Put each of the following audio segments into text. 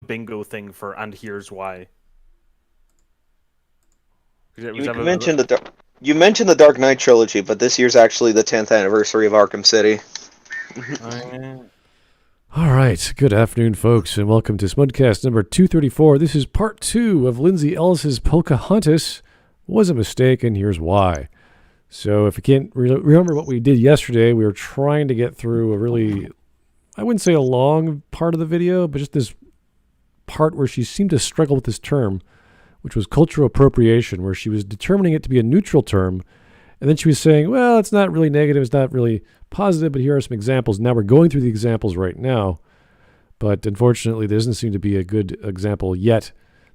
bingo thing for "and here's why." You mentioned the Dark Knight trilogy, but this year's actually the 10th anniversary of Arkham City. All right, good afternoon, folks, and welcome to Smudcast number 234. This is part 2 of Lindsay Ellis's Pocahontas Was a Mistake, and here's why. So if you can't remember what we did yesterday, we were trying to get through a really, I wouldn't say a long part of the video, but just this part where she seemed to struggle with this term, which was cultural appropriation, where she was determining it to be a neutral term, and then she was saying, well, it's not really negative, it's not really positive, but here are some examples. Now we're going through the examples right now, but unfortunately there doesn't seem to be a good example yet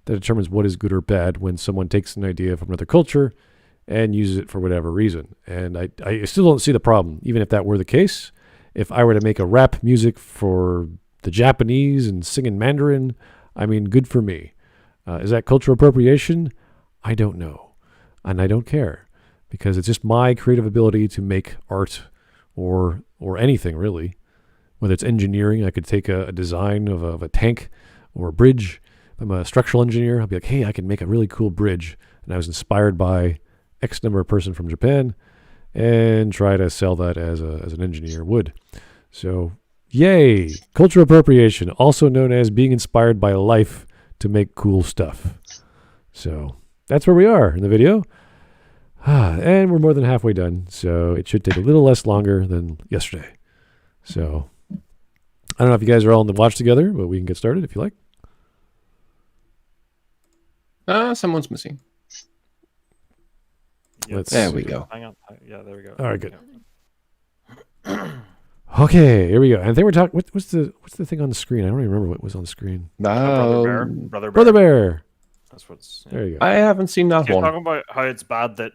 that determines what is good or bad when someone takes an idea from another culture and uses it for whatever reason. And I still don't see the problem, even if that were the case. If I were to make a rap music for the Japanese and sing in Mandarin, I mean, good for me. Is that cultural appropriation? I don't know. And I don't care, because it's just my creative ability to make art or anything, really. Whether it's engineering, I could take a design of a tank or a bridge. If I'm a structural engineer, I'll be like, hey, I can make a really cool bridge. And I was inspired by X number of person from Japan, and try to sell that as an engineer would. So, yay! Cultural appropriation, also known as being inspired by life to make cool stuff. So that's where we are in the video. And we're more than halfway done, so it should take a little less longer than yesterday. So I don't know if you guys are all in the watch together, but we can get started if you like. Someone's missing. There we go. Hang on. Yeah, there we go. All right, good. Okay, here we go. And they were talking. What's the thing on the screen? I don't even remember what was on the screen. Brother Bear. Brother Bear. That's what's. There you go. I haven't seen that You're one. talking about how it's bad that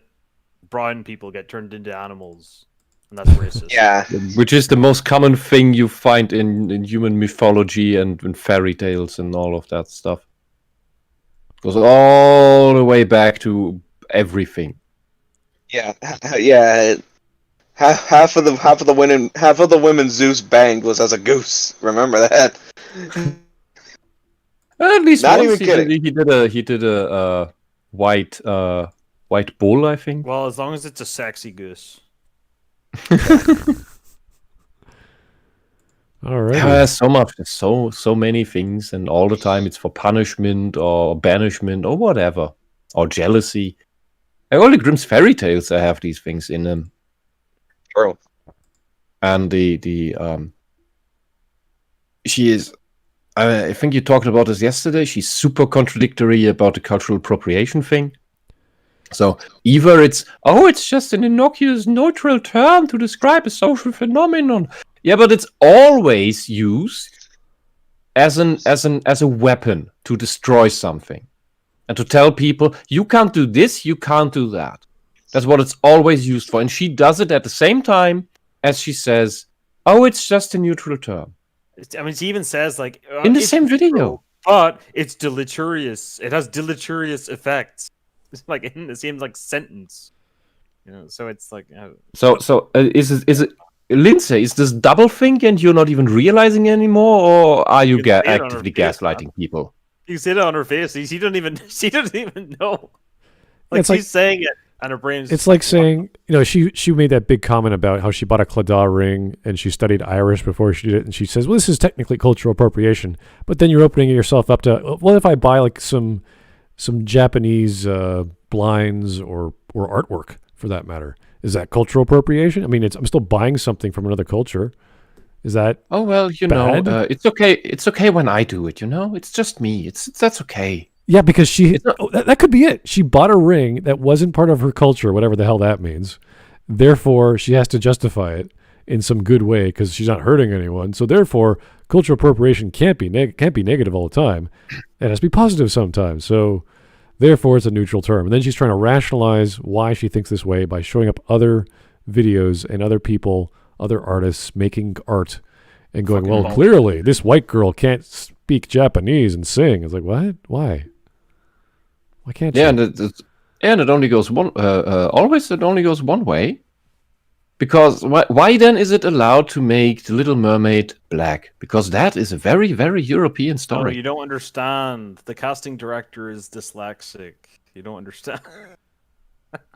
brown people get turned into animals, and that's racist. Yeah. Which is the most common thing you find in human mythology and in fairy tales and all of that stuff. Goes all the way back to everything. Yeah. Yeah. Half of the women Zeus banged was as a goose. Remember that? At least Not once even kidding. he did a white bull, I think. Well, as long as it's a sexy goose. All right. There's so much, so many things, and all the time it's for punishment or banishment or whatever, or jealousy. Like all the Grimm's fairy tales, I have these things in them. True. And she is. I think you talked about this yesterday. She's super contradictory about the cultural appropriation thing. So either it's just an innocuous neutral term to describe a social phenomenon. Yeah, but it's always used as a weapon to destroy something and to tell people you can't do this, you can't do that. That's what it's always used for, and she does it at the same time as she says, "Oh, it's just a neutral term." I mean, she even says like In the same video. but it's deleterious. It has deleterious effects. It's like in the same like sentence, you know. So it's like. So is it Lindsay? Is this double think and you're not even realizing anymore, or are you actively gaslighting people? You see it on her face. She doesn't even know. Like it's she's saying it, and her brain's. It's like saying, you know, she made that big comment about how she bought a Claddagh ring and she studied Irish before she did it, and she says, well, this is technically cultural appropriation, but then you're opening yourself up to, well, if I buy like some Japanese blinds or artwork for that matter, is that cultural appropriation? I mean, I'm still buying something from another culture. Is that Oh well, you bad? know, it's okay. It's okay when I do it. You know, it's just me. That's okay. Yeah, because that could be it. She bought a ring that wasn't part of her culture, whatever the hell that means. Therefore, she has to justify it in some good way because she's not hurting anyone. So therefore, cultural appropriation can't be negative all the time. It has to be positive sometimes. So therefore, it's a neutral term. And then she's trying to rationalize why she thinks this way by showing up other videos and other people, other artists making art and going, well, clearly this white girl can't speak Japanese and sing. It's like, what? Why? Why can't she? Yeah, and it only goes one. Always, it only goes one way. Because why then is it allowed to make the Little Mermaid black? Because that is a very, very European Oh, story. you don't understand. The casting director is dyslexic. You don't understand.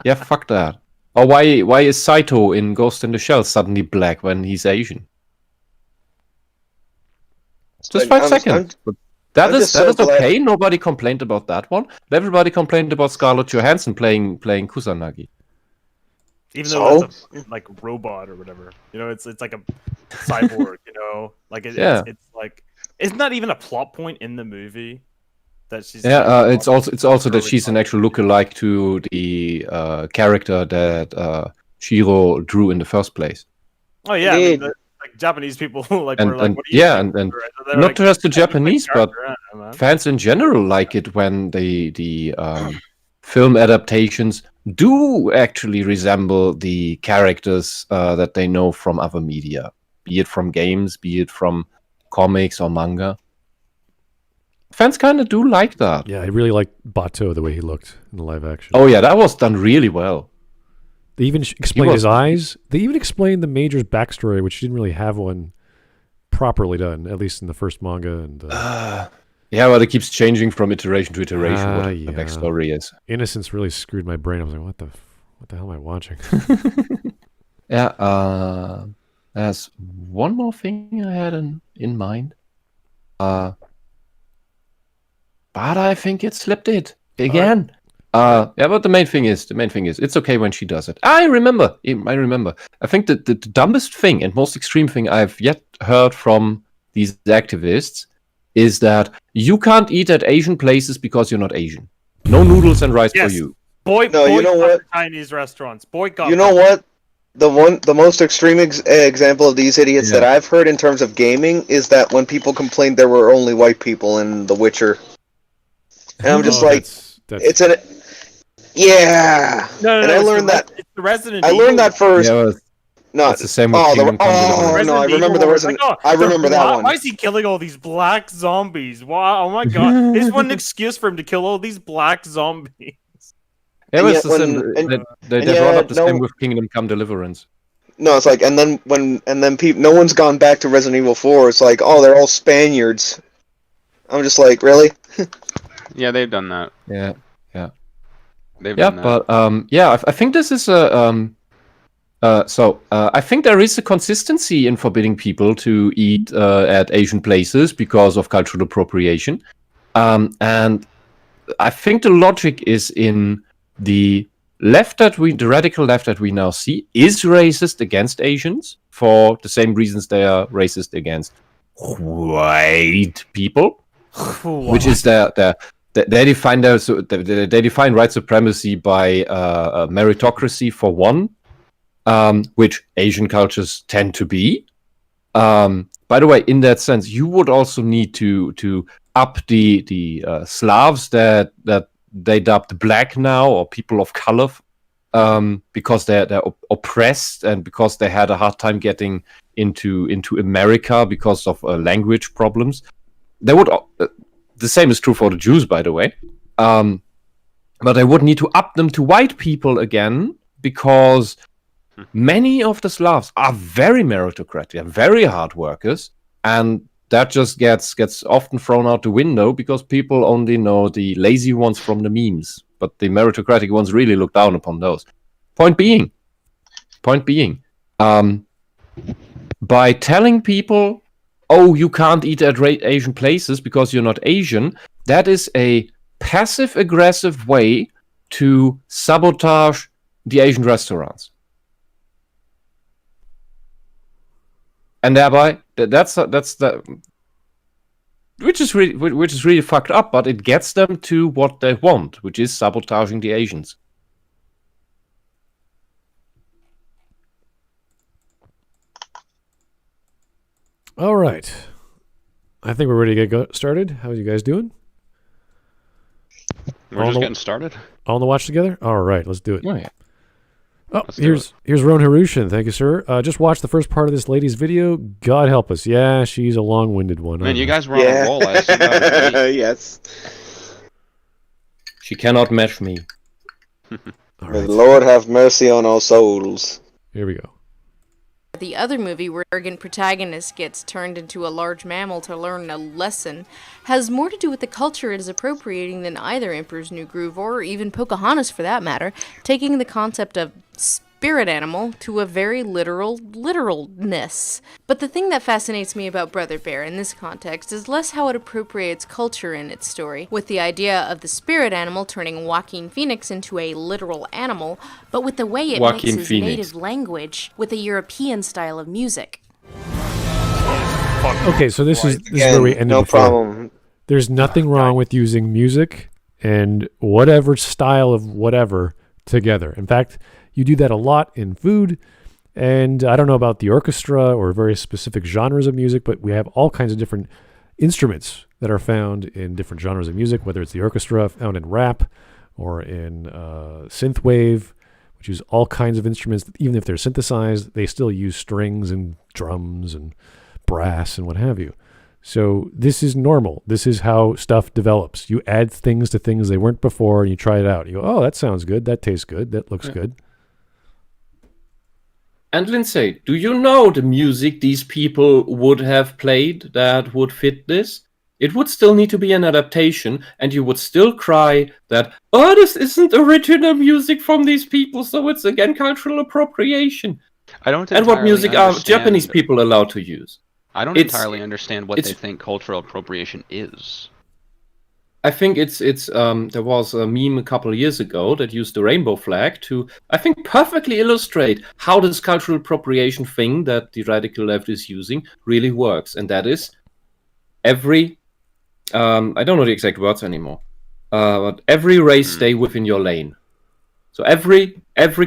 Yeah, fuck that. Or why is Saito in Ghost in the Shell suddenly black when he's Asian? Just 5 seconds. That is okay. Nobody complained about that one. Everybody complained about Scarlett Johansson playing Kusanagi. Even though that's a like robot or whatever, it's like a cyborg, like it's like it's not even a plot point in the movie that she's. Yeah, it's also that she's an actual lookalike to the character that Shiro drew in the first place. Oh yeah, like Japanese people like were like, what are you and not like, just the Japanese, but fans in general like it when the film adaptations do actually resemble the characters that they know from other media, be it from games, be it from comics or manga. Fans kind of do like that. Yeah, I really liked Bato the way he looked in the live action. Oh yeah, that was done really well. They even explained his eyes. They even explained the Major's backstory, which didn't really have one properly done, at least in the first manga. And yeah, but it keeps changing from iteration to iteration what the backstory is. Innocence really screwed my brain. I was like, what the hell am I watching? Yeah, there's one more thing I had in mind. But I think it slipped it again. Yeah, but the main thing is, it's okay when she does it. I remember. I think that the dumbest thing and most extreme thing I've yet heard from these activists is that you can't eat at Asian places because you're not Asian. No noodles and rice for you. Boycott Chinese restaurants. Boycott. You know what? The most extreme example of these idiots that I've heard in terms of gaming is that when people complained there were only white people in The Witcher. And I'm just it's an... Yeah. No, and I learned that. It's the Resident I learned that first. Yeah, no, it's the same with Kingdom Come Deliverance. No, I remember the Resident. I remember that one. Why is he killing all these black zombies? Wow! Oh my god! There's one excuse for him to kill all these black zombies. Yeah, it's the same. They brought up the same with Kingdom Come Deliverance. No, it's like, and then no one's gone back to Resident Evil 4. It's like, oh, they're all Spaniards. I'm just like, really? Yeah, they've done that. Yeah. They've done that. But I think this is a I think there is a consistency in forbidding people to eat at Asian places because of cultural appropriation, and I think the logic is in the radical left that we now see is racist against Asians for the same reasons they are racist against white people, which is they define they define white supremacy by meritocracy for one, which Asian cultures tend to be. By the way, in that sense, you would also need to up the Slavs that they dubbed black now or people of color, because they're oppressed and because they had a hard time getting into America because of language problems. They would. The same is true for the Jews, by the way. But I would need to up them to white people again because many of the Slavs are very meritocratic and very hard workers, and that just gets often thrown out the window because people only know the lazy ones from the memes, but the meritocratic ones really look down upon those. Point being, by telling people, oh, you can't eat at Asian places because you're not Asian, that is a passive-aggressive way to sabotage the Asian restaurants. And thereby, that's which is really fucked up, but it gets them to what they want, which is sabotaging the Asians. All right. I think we're ready to get started. How are you guys doing? We're just getting started. All on the watch together? All right, let's do it. Oh, yeah. Oh, here's Roan Harushan. Thank you, sir. Just watched the first part of this lady's video. God help us. Yeah, she's a long-winded one. Man, you guys were on a roll. Yes. She cannot match me. All May right. the Lord have mercy on our souls. Here we go. The other movie, where the arrogant protagonist gets turned into a large mammal to learn a lesson, has more to do with the culture it is appropriating than either Emperor's New Groove, or even Pocahontas for that matter, taking the concept of spirit animal to a very literalness. But the thing that fascinates me about Brother Bear in this context is less how it appropriates culture in its story, with the idea of the spirit animal turning Joaquin Phoenix into a literal animal, but with the way it mixes native language with a European style of music. Okay, so this is where we ended before. Problem. There's nothing wrong with using music and whatever style of whatever together. In fact, you do that a lot in food, and I don't know about the orchestra or very specific genres of music, but we have all kinds of different instruments that are found in different genres of music, whether it's the orchestra found in rap or in synthwave, which use all kinds of instruments. Even if they're synthesized, they still use strings and drums and brass and what have you. So this is normal. This is how stuff develops. You add things to things they weren't before, and you try it out. You go, oh, that sounds good. That tastes good. That looks good. And Lindsay, do you know the music these people would have played that would fit this? It would still need to be an adaptation, and you would still cry that, oh, this isn't original music from these people, so it's again cultural appropriation. I don't. And what music are Japanese people allowed to use? I don't entirely understand what they think cultural appropriation is. I think it's there was a meme a couple of years ago that used the rainbow flag to, I think, perfectly illustrate how this cultural appropriation thing that the radical left is using really works. And that is every, I don't know the exact words anymore, but every race stay within your lane. So every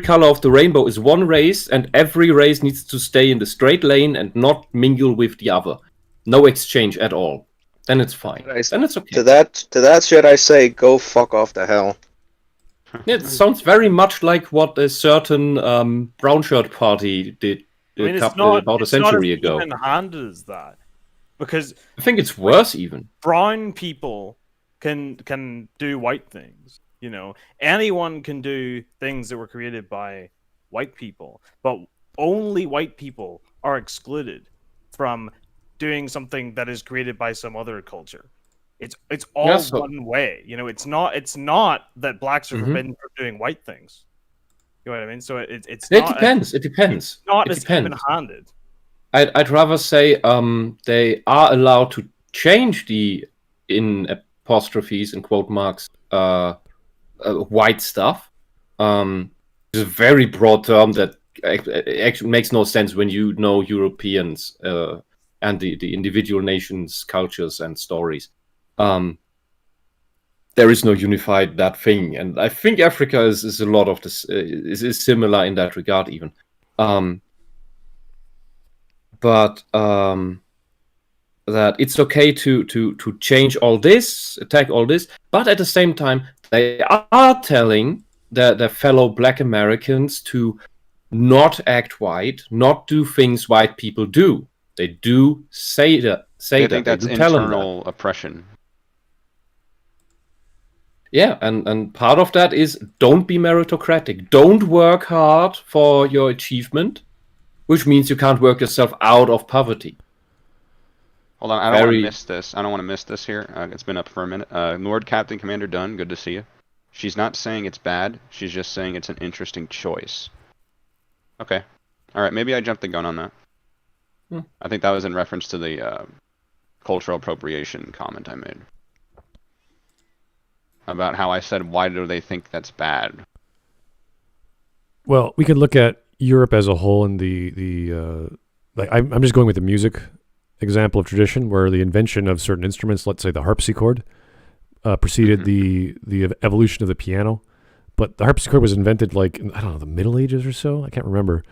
color of the rainbow is one race, and every race needs to stay in the straight lane and not mingle with the other. No exchange at all. Then it's fine. Then it's okay. To that shit I say, go fuck off to hell. It sounds very much like what a certain brown shirt party did about a century ago. It's not as even-handed as that, because I think it's worse even. Brown people can do white things. You know, anyone can do things that were created by white people, but only white people are excluded from doing something that is created by some other culture. It's all one way. You know, it's not that blacks are forbidden from doing white things. You know what I mean? So it depends. It depends. It's not as even-handed. I'd rather say they are allowed to change the in apostrophes and quote marks white stuff. It's a very broad term that actually makes no sense when you know Europeans and the individual nations' cultures and stories. There is no unified that thing, and I think Africa is a lot of this is similar in that regard even. But that it's okay to change all this, attack all this, but at the same time they are telling their fellow Black Americans to not act white, not do things white people do. They do say that. I think that's internal oppression. Yeah, and part of that is don't be meritocratic. Don't work hard for your achievement, which means you can't work yourself out of poverty. Hold on, I don't want to miss this. I don't want to miss this here. It's been up for a minute. Lord Captain Commander Dunn, good to see you. She's not saying it's bad. She's just saying it's an interesting choice. Okay. All right, maybe I jumped the gun on that. I think that was in reference to the cultural appropriation comment I made. About how I said, why do they think that's bad? Well, we could look at Europe as a whole and like I'm just going with the music example of tradition, where the invention of certain instruments, let's say the harpsichord, preceded the evolution of the piano. But the harpsichord was invented like, I don't know, the Middle Ages or so? I can't remember.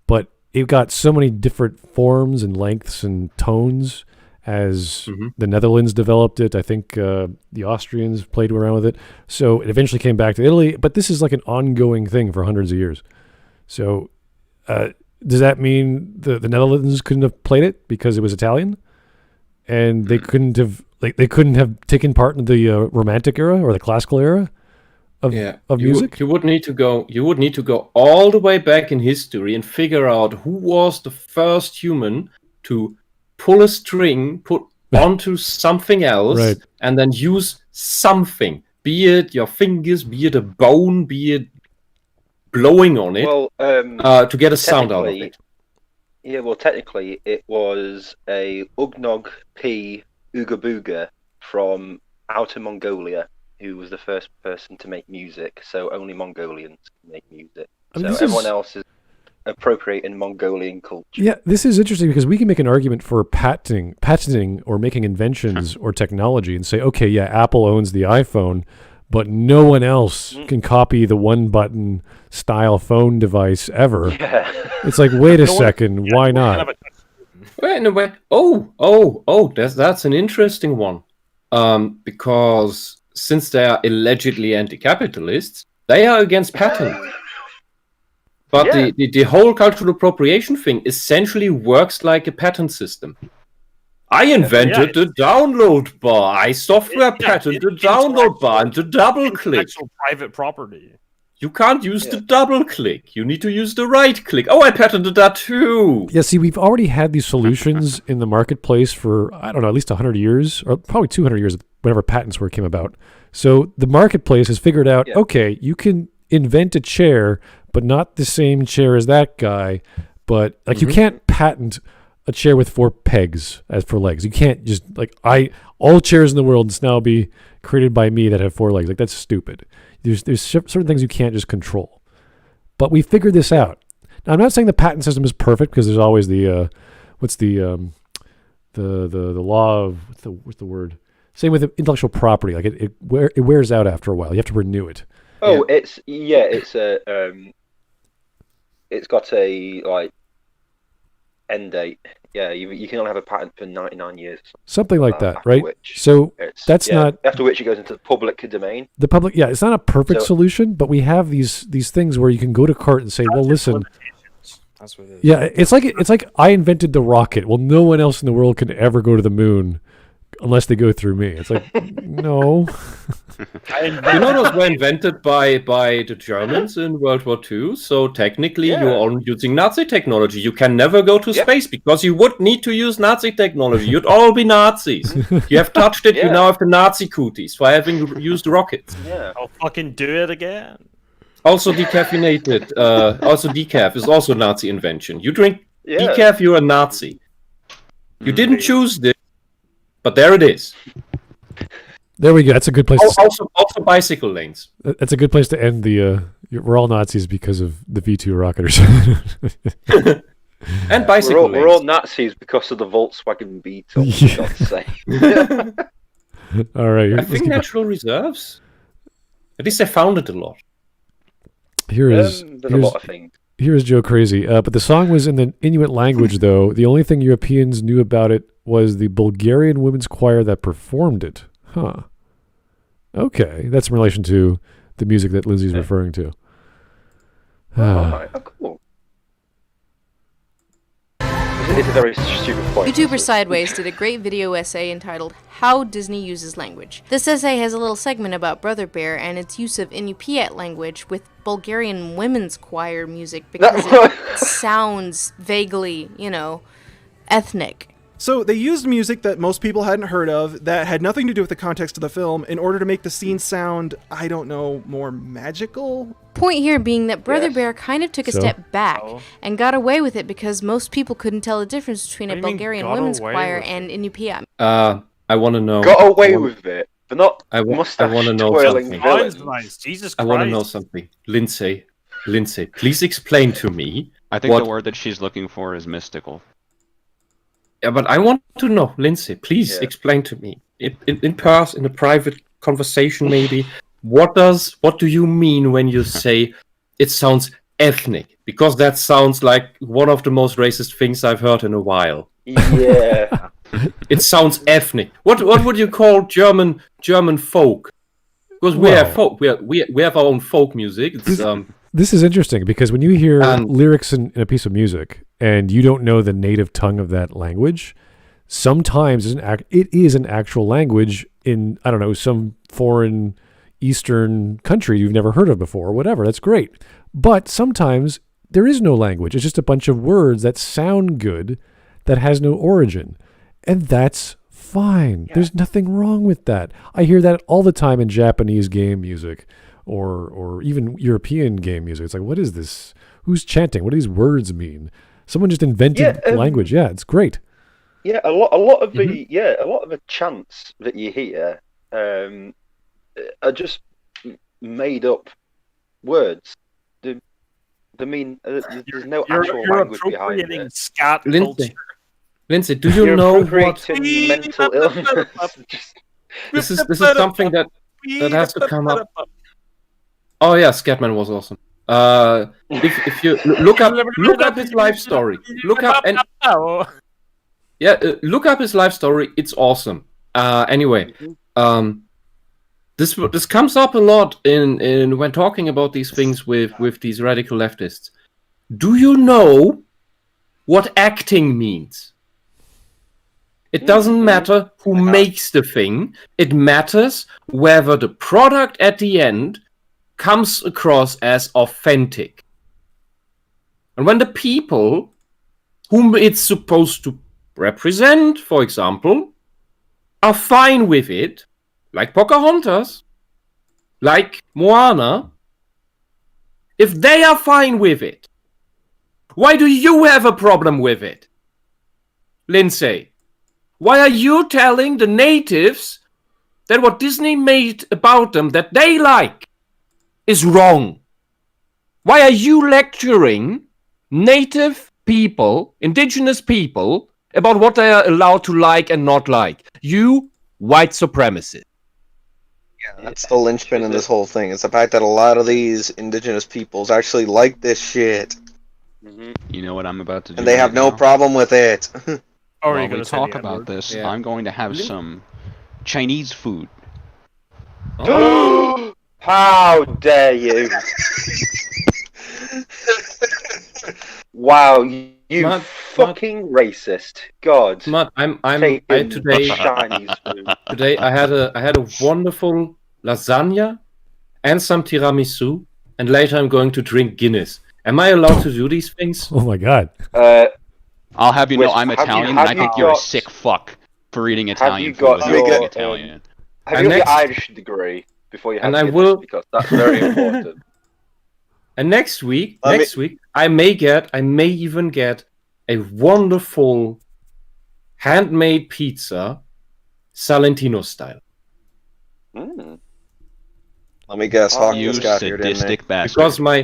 But it got so many different forms and lengths and tones as the Netherlands developed it. I think the Austrians played around with it. So it eventually came back to Italy. But this is like an ongoing thing for hundreds of years. So does that mean the Netherlands couldn't have played it because it was Italian? And they couldn't have taken part in the Romantic era or the Classical era? of music? You would need to go all the way back in history and figure out who was the first human to pull a string, put onto something else, Right. and then use something, be it your fingers, be it a bone, be it blowing on it, to get a sound out of it. Yeah, well, technically, it was a Ugnog P Ooga Booga from Outer Mongolia, who was the first person to make music. So only Mongolians can make music. So everyone else is appropriating Mongolian culture. Yeah, this is interesting because we can make an argument for patenting or making inventions or technology and say, okay, yeah, Apple owns the iPhone, but no one else can copy the one-button style phone device ever. Yeah. It's like, wait a second, why not? Wait, no, wait. That's an interesting one. Because since they are allegedly anti-capitalists, they are against patent. But the whole cultural appropriation thing essentially works like a patent system. I invented the download bar. I software patented the download bar and the double click. Private property. You can't use the double click. You need to use the right click. Oh, I patented that too. Yeah, see, we've already had these solutions in the marketplace for, I don't know, at least 100 years, or probably 200 years, whenever patents came about. So the marketplace has figured out, okay, you can invent a chair, but not the same chair as that guy. But like you can't patent a chair with 4 pegs as for legs. You can't just all chairs in the world must now be created by me that have 4 legs. Like that's stupid. There's certain things you can't just control. But we figured this out. Now I'm not saying the patent system is perfect because there's always the law of what's the word? Same with intellectual property. Like it wears out after a while. You have to renew it. Oh, it's got a end date. Yeah, you can only have a patent for 99 years. Something like that, right? So that's not after which it goes into the public domain. The public, it's not a perfect solution, but we have these things where you can go to court and say, well, listen. That's what it is. Yeah, it's like I invented the rocket. Well, no one else in the world can ever go to the moon unless they go through me. It's like, no. Those were invented by the Germans in World War II, so technically you're all using Nazi technology. You can never go to space because you would need to use Nazi technology. You'd all be Nazis. You have touched it, you now have the Nazi cooties for having used rockets. Yeah. I'll fucking do it again. Also decaffeinated. Also decaf is also a Nazi invention. You drink decaf, you're a Nazi. You didn't choose this, but there it is. There we go. That's a good place. Also bicycle lanes. That's a good place to end the. We're all Nazis because of the V2 rocket or something. And bicycle lanes. We're all Nazis because of the Volkswagen Beetle. All right. I think natural reserves. At least I found it a lot. There's a lot of things. Here's Joe Crazy. But the song was in the Inuit language, though. The only thing Europeans knew about it was the Bulgarian women's choir that performed it. Huh. Okay. That's in relation to the music that Lindsay's referring to. Cool. It's a very stupid point. YouTuber Sideways did a great video essay entitled How Disney Uses Language. This essay has a little segment about Brother Bear and its use of Inupiat language with Bulgarian women's choir music because it sounds vaguely, ethnic. So they used music that most people hadn't heard of that had nothing to do with the context of the film in order to make the scene sound, I don't know, more magical? Point here being that Brother Bear kind of took a step back and got away with it because most people couldn't tell the difference between a Bulgarian women's choir and Inupiat. I want to know. Got away with it, but not I want to know something. Nice. Jesus Christ. I want to know something. Lindsay, please explain to me. I think the word that she's looking for is mystical. Yeah, but I want to know, Lindsay, please explain to me in person, in a private conversation, maybe. What do you mean when you say it sounds ethnic? Because that sounds like one of the most racist things I've heard in a while. Yeah. It sounds ethnic. What would you call German folk? Because we have folk. We have our own folk music. It's, this is interesting because when you hear lyrics in a piece of music and you don't know the native tongue of that language, sometimes it is an actual language in, I don't know, some foreign Eastern country you've never heard of before or whatever. That's great. But sometimes there is no language. It's just a bunch of words that sound good that has no origin. And that's fine. Yeah. There's nothing wrong with that. I hear that all the time in Japanese game music or even European game music. It's like, what is this? Who's chanting? What do these words mean? Someone just invented language. Yeah, it's great. Yeah, a lot of the chants that you hear are just made up words. They mean there's no actual language behind it. Scat culture. Lindsay, do you know what mental illness? This is something that has to come up. Oh yeah, Scatman was awesome. If you look up his life story, look up his life story. It's awesome. Anyway, this comes up a lot in when talking about these things with these radical leftists. Do you know what acting means? It doesn't matter who makes the thing. It matters whether the product at the end comes across as authentic. And when the people whom it's supposed to represent, for example, are fine with it, like Pocahontas, like Moana, if they are fine with it, why do you have a problem with it? Lindsay, why are you telling the natives that what Disney made about them that they like is wrong? Why are you lecturing native people, indigenous people, about what they are allowed to like and not like? You white supremacist. Yeah, that's the linchpin in this whole thing. It's the fact that a lot of these indigenous peoples actually like this shit. Mm-hmm. You know what I'm about to do? And they have no problem with it. While we talk about this, I'm going to have some Chinese food. Oh. How dare you! Wow, you fucking racist! God. Today I had a wonderful lasagna and some tiramisu, and later I'm going to drink Guinness. Am I allowed to do these things? Oh my god. I'll have you know I'm Italian, and I think you're a sick fuck for eating Italian food. Have you got your Irish degree before you have Guinness, because that's very important. And next week, I may even get a wonderful handmade pizza, Salentino style. Let me guess, Hawk just got here, didn't he? Because my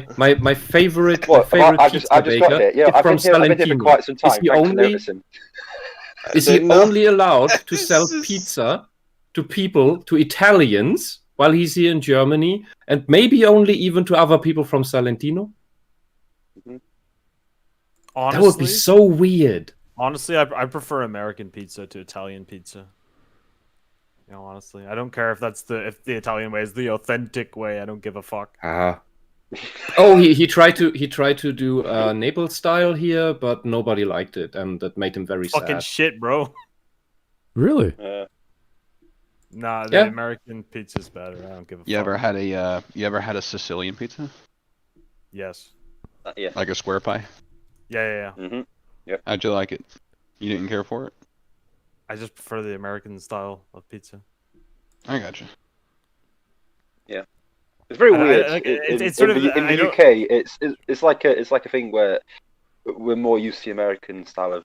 favorite pizza baker is from Salentino. Is he only allowed to sell pizza to people, to Italians, while he's here in Germany, and maybe only even to other people from Salentino? Honestly, that would be so weird. Honestly, I prefer American pizza to Italian pizza. You know, honestly, I don't care if the Italian way is the authentic way. I don't give a fuck. Oh, he tried to do Naples style here, but nobody liked it, and that made him very sad. Fucking shit, bro. Really? Nah, the American pizza's better. I don't give a fuck. You ever had a Sicilian pizza? Yes. Yeah. Like a square pie? Yeah. Mm-hmm. Yep. How'd you like it? You didn't care for it? I just prefer the American style of pizza. I gotcha. Yeah, it's very weird. It's sort of in the UK. It's like a thing where we're more used to the American style of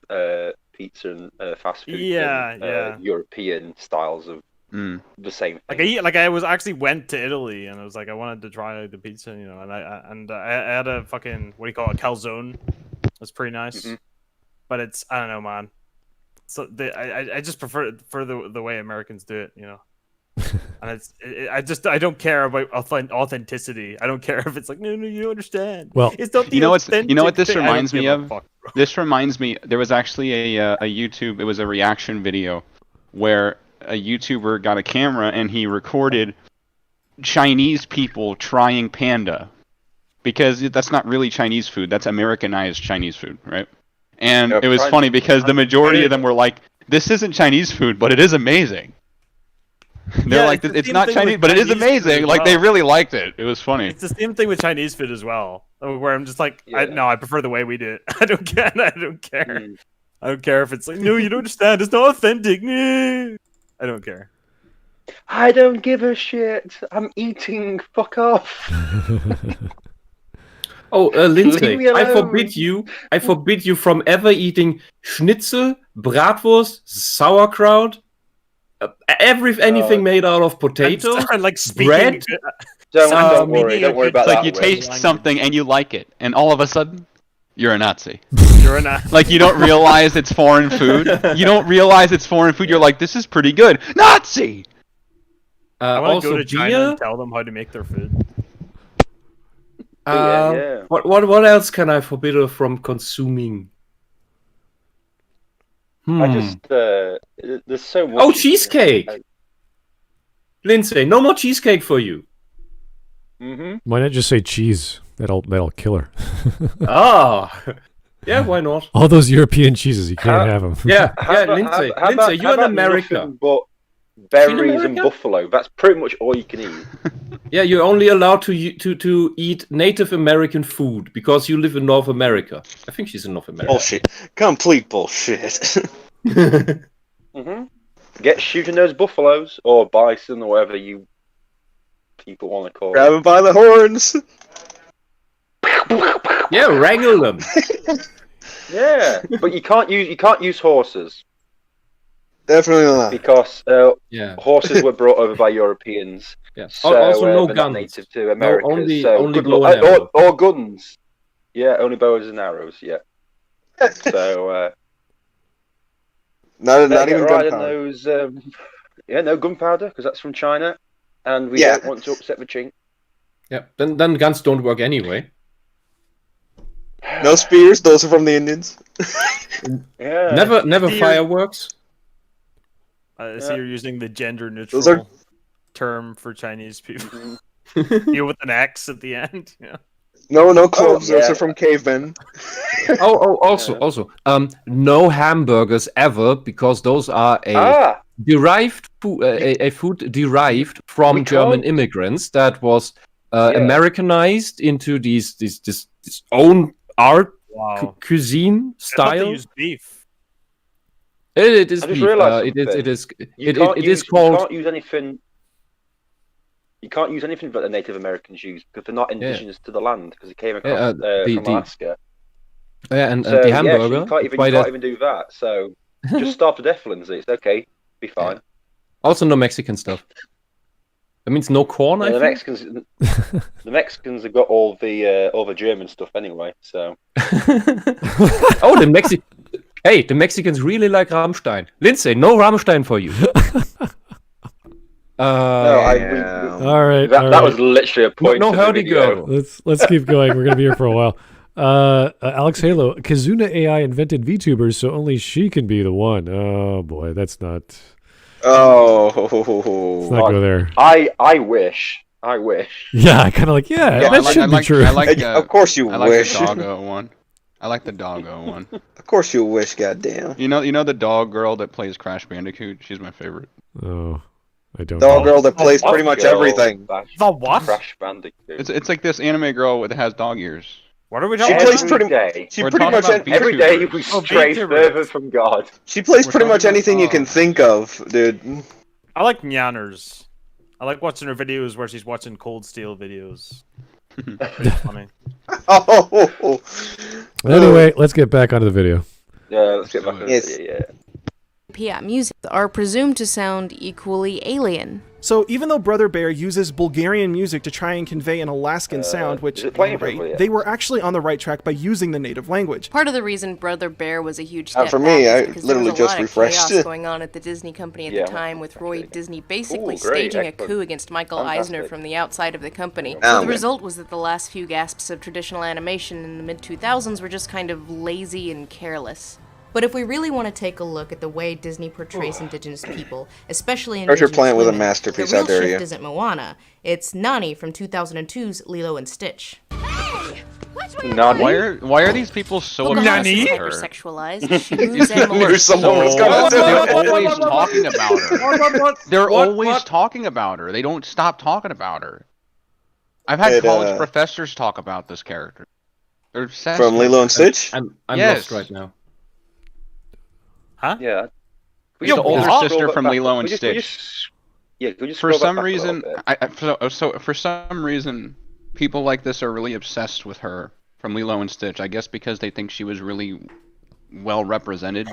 pizza and fast food than European styles of the same thing. I went to Italy and I was like, I wanted to try the pizza, you know, and I had a fucking, what do you call it, calzone. It's pretty nice, but it's, I don't know, man. So I just prefer the way Americans do it, you know. And I don't care about authenticity. I don't care if it's like no you don't understand. Well, it's not the you know what this thing. reminds me of? This reminds me. There was actually a YouTube. It was a reaction video where a YouTuber got a camera and he recorded Chinese people trying panda, because that's not really Chinese food. That's Americanized Chinese food, right? And it was funny because the majority of them were like, "This isn't Chinese food, but it is amazing." They're Yeah, like, it's the it's same not thing Chinese, with but it is Chinese food amazing. as Like they well. really liked it. It was funny. It's the same thing with Chinese food as well, where I'm just like, Yeah. I prefer the way we do it. I don't care. I don't care. Mm. I don't care if it's like, no, you don't understand. It's not authentic. I don't care. I don't give a shit. I'm eating. Fuck off. Oh, Lindsay, Leave me I alone. forbid you from ever eating Schnitzel, Bratwurst, sauerkraut, anything made out of potatoes. I'm like speaking. bread? Don't worry. speaking Don't worry a about good- It's like that. you Will. taste something and you like it, and all of a sudden, you're a Nazi. You're not. Like you don't realize it's foreign food. You don't realize it's foreign food. You're like, this is pretty good. Nazi. I want to Also go to China beer. and tell them how to make their food. Yeah. What else can I forbid her from consuming? I just there's so much. Oh, cheesecake! Lindsay, no more cheesecake for you. Mm-hmm. Why not just say cheese? That'll kill her. Ah, yeah, why not? All those European cheeses, you can't have them. Yeah, Lindsay. Lindsay, you're in America. But berries and America? buffalo. That's pretty much all you can eat. Yeah, you're only allowed to eat Native American food because you live in North America. I think she's in North America. Bullshit. Complete bullshit. Mm-hmm. Get shooting those buffaloes or bison or whatever you people want to call Grab it. him by the horns. Yeah, wrangle them. Yeah, but you can't use horses Definitely not. because Yeah. horses were brought over by Europeans. Yeah. So, Also, no they're not guns. native to America. only- so only good bow luck. and arrow. Or guns. Yeah, only bows and arrows. Yeah. So Not better even get right in gunpowder. those. No gunpowder because that's from China, and we Yeah. don't want to upset the chink. Yeah. Then guns don't work anyway. No spears. Those are from the Indians. Yeah. Never Dear- fireworks. I see you're using the gender neutral Those are- term for Chinese people. Mhm. You with an X at the end. Yeah. No clubs. yeah. Those are from cavemen. Also, no hamburgers ever because those are a derived food, a food derived from We German can't- immigrants that was Yeah. Americanized into this own art Wow. cuisine I thought they style. use beef. It is I just beef. realised It is something. You is called. You can't use anything. You can't use anything that the Native Americans use because they're not indigenous to the land because they came across from the- Alaska. And So the yeah, hamburger. you can't even do that. So just starve to death, Lindsay. It's okay. Be fine. Also, no Mexican stuff. That means no corn. I the think. Mexicans have got all the German stuff anyway. So Oh, the Mexicans really like Rammstein. Lindsay, no Rammstein for you. no, All right. that was literally a point. No to the hurdy-gurdy. video. Let's keep going. We're gonna be here for a while. Alex Halo, Kazuna AI invented VTubers, so only she can be the one. Oh boy, that's not. Let's Oh. not go there. I wish. Yeah, I kind of like. Yeah, Yeah, that should be true. I like Of course you I like wish. the doggo one. I like the doggo one. Of course you wish. Goddamn. You know the dog girl that plays Crash Bandicoot? She's my favorite. Oh, I don't. Dog know. girl that plays pretty much Girl, everything. The what? Crash Bandicoot. It's like this anime girl that has dog ears. What are we She talking plays about? pretty. day. She We're pretty talking much. about beef. Every day you VTubers. stray VTubers. further from God. She plays We're pretty much talking about anything you can dogs. think of, dude. I like Nyanners. I like watching her videos where she's watching Cold Steel videos. Pretty funny. Oh. Anyway, let's get back onto the video. Yeah, let's get back on Yes. yeah. Piat music are presumed to sound equally alien. So even though Brother Bear uses Bulgarian music to try and convey an Alaskan sound, which is it playing great, properly yet? they were actually on the right track by using the native language. Part of the reason Brother Bear was a huge Not step for me, back I is because literally there was a just lot refreshed. of chaos going on at the Disney company at Yeah, the time, with Roy okay. Disney basically Ooh, great, staging a excellent. coup against Michael Eisner Fantastic. from the outside of the company. Oh, So the man. result was that the last few gasps of traditional animation in the mid-2000s were just kind of lazy and careless. But if we really want to take a look at the way Disney portrays indigenous people, especially Treasure indigenous Planet was a women, masterpiece, the real how dare shift you. isn't Moana. It's Nani from 2002's Lilo and Stitch. Nani? Why are these people so Pocahontas is obsessed with her? hypersexualized. She moves animals. Knew someone was gonna do They're it. always talking about her. They're always talking about her. They don't stop talking about her. I've had college professors talk about this character. They're obsessed From with Lilo her. and Stitch? I'm Yes. lost right now. Huh? Yeah. The older sister from Lilo and Stitch. For some reason, for some reason, people like this are really obsessed with her from Lilo and Stitch. I guess because they think she was really well represented.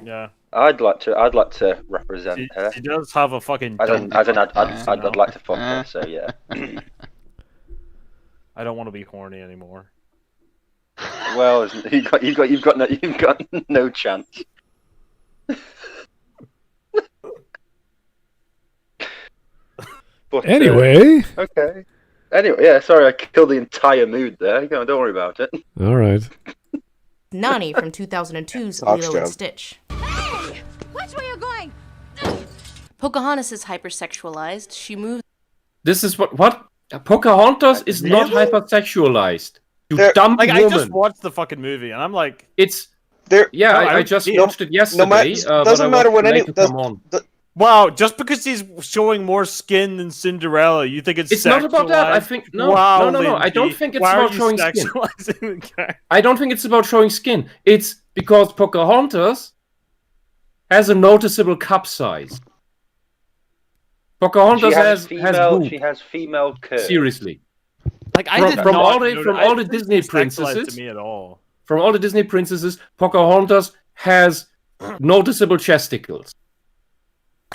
Yeah. I'd like to represent her. She does have a fucking. I'd like to fuck her. So yeah. I don't want to be horny anymore. Well, you've got no chance. But, Anyway. okay. Anyway, yeah. Sorry, I killed the entire mood there. Don't worry about it. All right. Nani from 2002's Fox Lilo and job. Stitch. Hey! Watch where you're going! Pocahontas is hypersexualized. She moves. This is what? Pocahontas is not Really? hypersexualized. You There- dumb Like, woman. I just watched the fucking movie, and I'm like, It's There, yeah. No, I just no- watched it yesterday. doesn't but I matter want what any- to come on. wow, just because he's showing more skin than Cinderella, you think it's It's not about that. I sexualized? think no. Wow, I don't Lindsay, think it's why are about you showing skin. sexualizing the character? I don't think it's about showing skin. It's because Pocahontas has a noticeable cup size. Pocahontas has boob. She has female curves. Seriously. Like, I From- did from not all the- notice- from I all the didn't Disney think it was sexualized princesses- to me at all. From all the Disney princesses, Pocahontas has noticeable chesticles.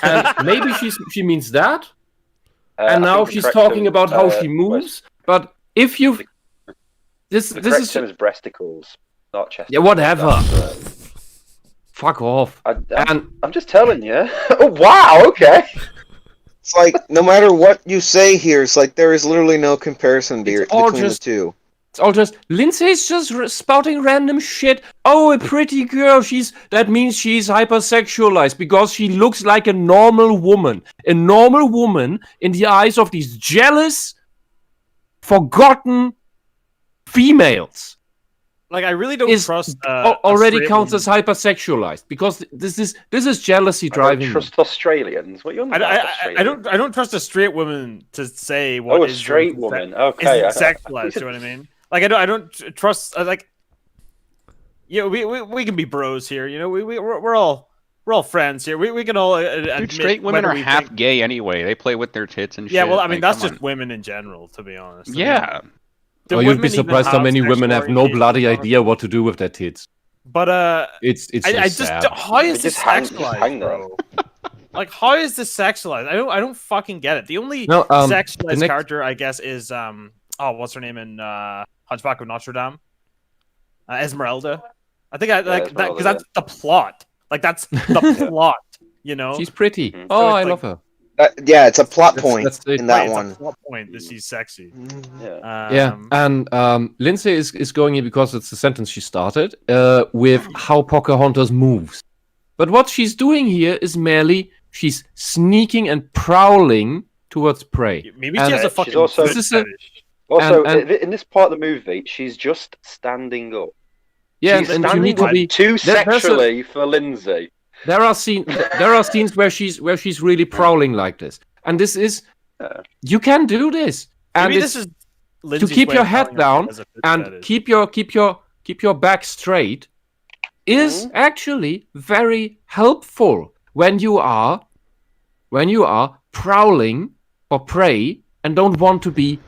And maybe she means that. And I now think the she's correct talking term, about how she moves. But if you, this The this correct is term is breasticles, not chest. yeah whatever. That's, Fuck off. And I'm just telling you. Oh wow. Okay. It's like, no matter what you say here, it's like there is literally no comparison It's all between just- the two. it's all just Lindsay's just spouting random shit. Oh, a pretty girl. That means she's hypersexualized because she looks like a normal woman. A normal woman in the eyes of these jealous, forgotten females Like, I really don't is trust. already straight counts woman. as hypersexualized because this is jealousy I don't driving. me. trust Australians. What are you on about, I Australians? don't trust a straight woman to say what Oh, a is straight isn't woman. se- Okay. isn't sexualized. You know what I mean? Like, I don't trust. Like, yeah, we can be bros here. You know, we're all friends here. We can all admit Dude, straight women whether are we half think- gay anyway. They play with their tits and shit. Yeah, well, I mean, like, that's come just on. women in general, to be honest. I mean, Yeah. do Oh, you'd women be even surprised how have many women sexual have no bloody orientations, idea what to do with their tits. But It's I just just sad. how is They this just hang sexualized, there. bro? Like, how is this sexualized? I don't fucking get it. The only No, the sexualized next- character, I guess, is what's her name in Hunchback of Notre Dame? Esmeralda. I think I like that Esmeralda, because that's the plot. Like, that's the plot. You know. She's pretty. Mhm. Oh, So I it's love her. Yeah, it's a plot That's- point that's it. in that Right, one. it's a plot point that she's sexy. Yeah. Yeah, and Lindsay is going in because it's the sentence she started with how Pocahontas moves. But what she's doing here is merely she's sneaking and prowling towards prey. Maybe And she has a she's fucking also- foot This is a- fetish. Also, and- in this part of the movie, she's just standing up. Yeah, She's and you standing need to up be. too there's a- sexually for Lindsay. There are scenes where she's really prowling like this, and this is Yeah. you can do this, and Maybe it's, this is to Lindsay's keep way your of head telling her down she has a foot and fetish. keep your back straight is actually very helpful when you are prowling for prey and don't want to be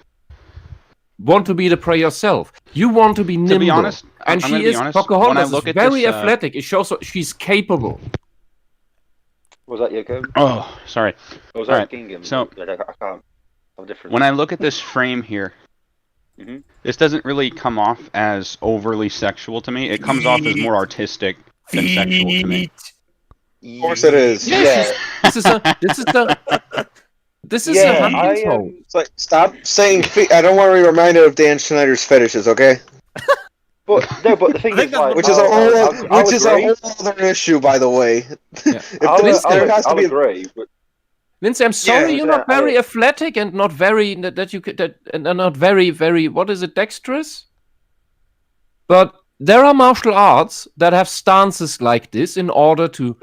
the prey yourself. You want to be nimble. To be honest, and I'm she gonna be is honest, when I Pocahontas look is at very this, athletic. It shows she's capable. Was that your go? Oh, sorry. Or was that Alright, Gingham? so- I can't. I'm different. When I look at this frame here, Mhm. this doesn't really come off as overly sexual to me. It comes off as more artistic than sexual to me. Of course it is. Yeah, Yeah. This is a Yeah, hunting show. It's like, stop saying feet. I don't want to be reminded of Dan Schneider's fetishes, okay? But the thing I think is, that's like, Which is a I'll whole agree. other issue, by the way. Yeah. If there has to be I'll agree. But Lindsay, I'm sorry you're not very athletic and not very and not very what is it, dexterous? But there are martial arts that have stances like this in order to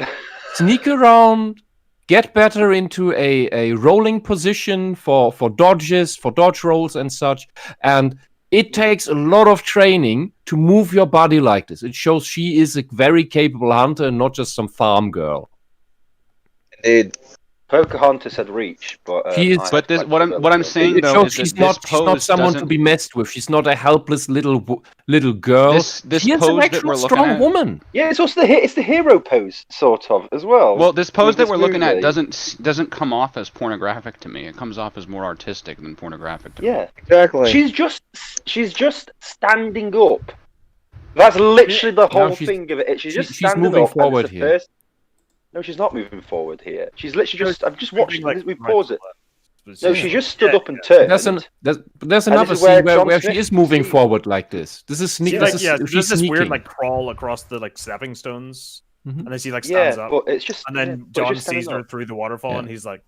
sneak around, get better into a rolling position for dodges, for dodge rolls and such. And it takes a lot of training to move your body like this. It shows she is a very capable hunter and not just some farm girl. Indeed. Pocahontas had reach, but what I'm saying though is she's not someone to be messed with. She's not a helpless little girl. This she is pose an that actual we're looking strong at, woman. Yeah, it's also the hero pose sort of as well. Well, this pose that we're looking at movie. doesn't come off as pornographic to me. It comes off as more artistic than pornographic to me. Yeah, Exactly. she's just standing up. That's literally the whole thing of it. She's standing moving up. forward here. No, she's not moving forward here. She's literally just. I've just watched. Like, We pause it. But No, she just stood up and turned. There's And another this is where scene where John she Smith is moving sees- forward like this. This is She, sneaking. like, yeah, she's does this weird sneaking. like crawl across the like stepping stones, Mhm. and then she like Yeah, stands up, but it's just. and then yeah, but John just standing sees her up. through the waterfall, Yeah. and he's like,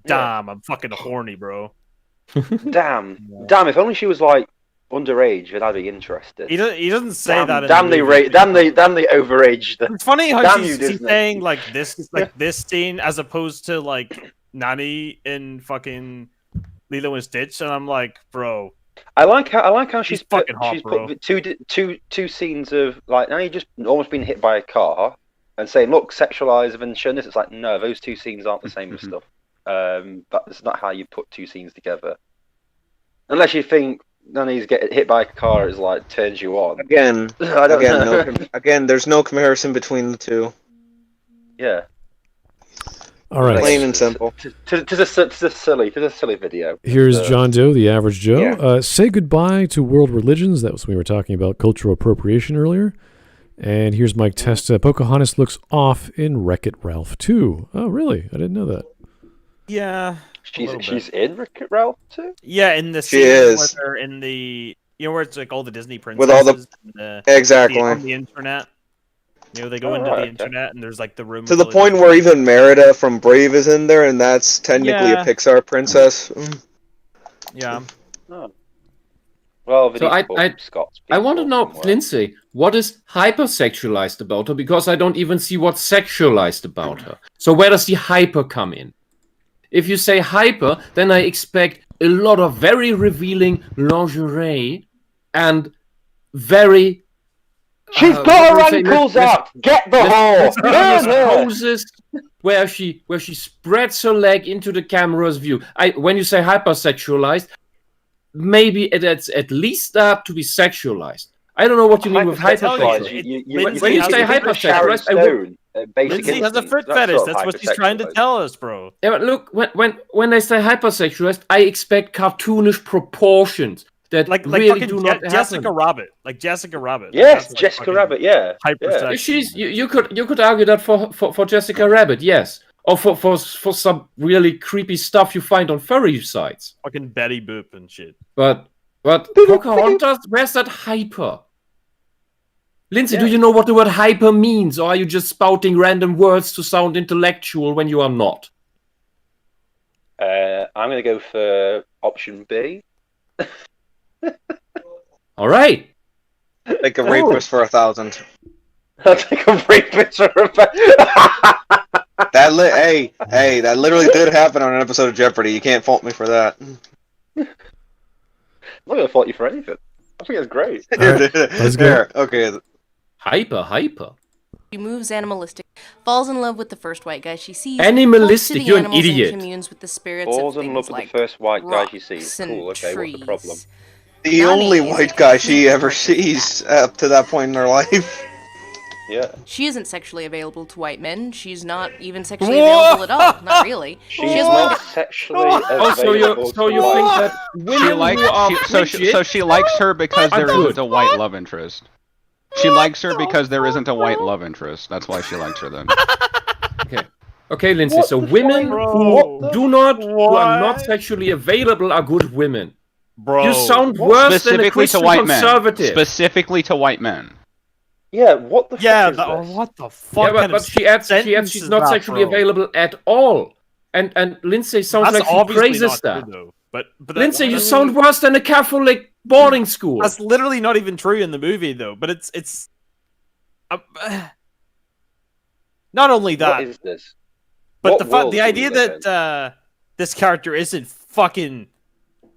Yeah. "Damn, I'm fucking horny, bro." Damn. If only she was like underage, then I'd be interested. He doesn't say Damn, that. damn they overaged the. It's funny how Damn you, she's Disney. saying like this scene as opposed to like Nanny in fucking Lilo and Stitch, and I'm like, bro. I like how she's put fucking hot, bro. two scenes of like now you just almost been hit by a car and saying look sexualize and showing this. It's like no, those two scenes aren't the same as stuff. That's not how you put two scenes together. Unless you think Nanny's get hit by a car is like turns you on. Again, I don't know. again, there's no comparison between the two. Yeah. All right. Plain and simple. To the silly video. Here's John Doe, the average Joe. Yeah. Say goodbye to world religions. That was when we were talking about cultural appropriation earlier. And here's Mike Testa. Pocahontas looks off in Wreck-It Ralph 2. Oh, really? I didn't know that. Yeah, She's in Wreck-It Ralph too. yeah. In the She scene where is. they're in the where it's like all the Disney princesses With all the- and Exactly. on the internet. They go Oh, into right, the okay. internet, and there's like the room To the full of point where even Merida from Brave is in there, and that's technically Yeah. a Pixar princess. yeah. Oh. Well, So Scots. I want to people know, somewhere. Lindsay, what is hypersexualized about her? Because I don't even see what's sexualized about her. So where does the hyper come in? If you say hyper, then I expect a lot of very revealing lingerie and very... She's what got her do we say? ankles Let's- out. Get the whore. There's Burn her. poses where she spreads her leg into the camera's view. When you say hypersexualized, maybe it's at least that to be sexualized. I don't know what you mean with Hypersexualized, hypersexualized. When you say hypersexualized, I Sharon Stone, basic Lindsay has a instinct, foot that's fetish. sort of That's what she's trying to hypersexualized. tell us, bro. Yeah, but look, when they say hypersexualized, I expect cartoonish proportions that Like really fucking do not Jessica happen. Rabbit. Like Jessica Rabbit. Yes, That's like Jessica fucking Rabbit. Yeah. hypersexual. You could argue that for Jessica Rabbit, yes, or for some really creepy stuff you find on furry sites. Fucking Betty Boop and shit. But Pocahontas, where's that hyper? Lindsay, do you know what the word hyper means, or are you just spouting random words to sound intellectual when you are not? I'm gonna go for option B. All right. Like a rapist for 1,000. I'll take a rape picture of Hey, that literally did happen on an episode of Jeopardy. You can't fault me for that. I'm not gonna fault you for anything. I think it's great. Let's go. There, okay. Hyper. She moves animalistic, falls in love with the first white guy she sees. Animalistic? talks to the You're an animals and idiot. communions with the spirits Falls of in things love with like the first white guy she rocks sees. and Cool. Okay, what's the problem? trees. The Nanny only is white a guy she complete ever partnership. sees up to that point in her life. Yeah. She isn't sexually available to white men. She's not even sexually available at all. Not really. She's She has one not sexually Oh, so available you to think white. that women She likes who are so she likes her because I'm there good. isn't a white love interest. She likes her because there isn't a white love interest. That's why she likes her then. Okay, Lindsay. What So the women fuck? who What the- who are not sexually available are good women. Bro. You sound worse than a Specifically to Christian white men. conservative. Specifically to white men. Yeah. What the fuck Yeah, is this? what the fuck? Yeah, kind but of she adds sentence she's is not that, sexually bro? available at all. And Lindsay sounds That's like she obviously praises not that. true, though. But Lindsay, you sound worse than a Catholic boarding school. That's literally not even true in the movie, though. But it's not only that. What is this? But What the world idea do we live that this character isn't fucking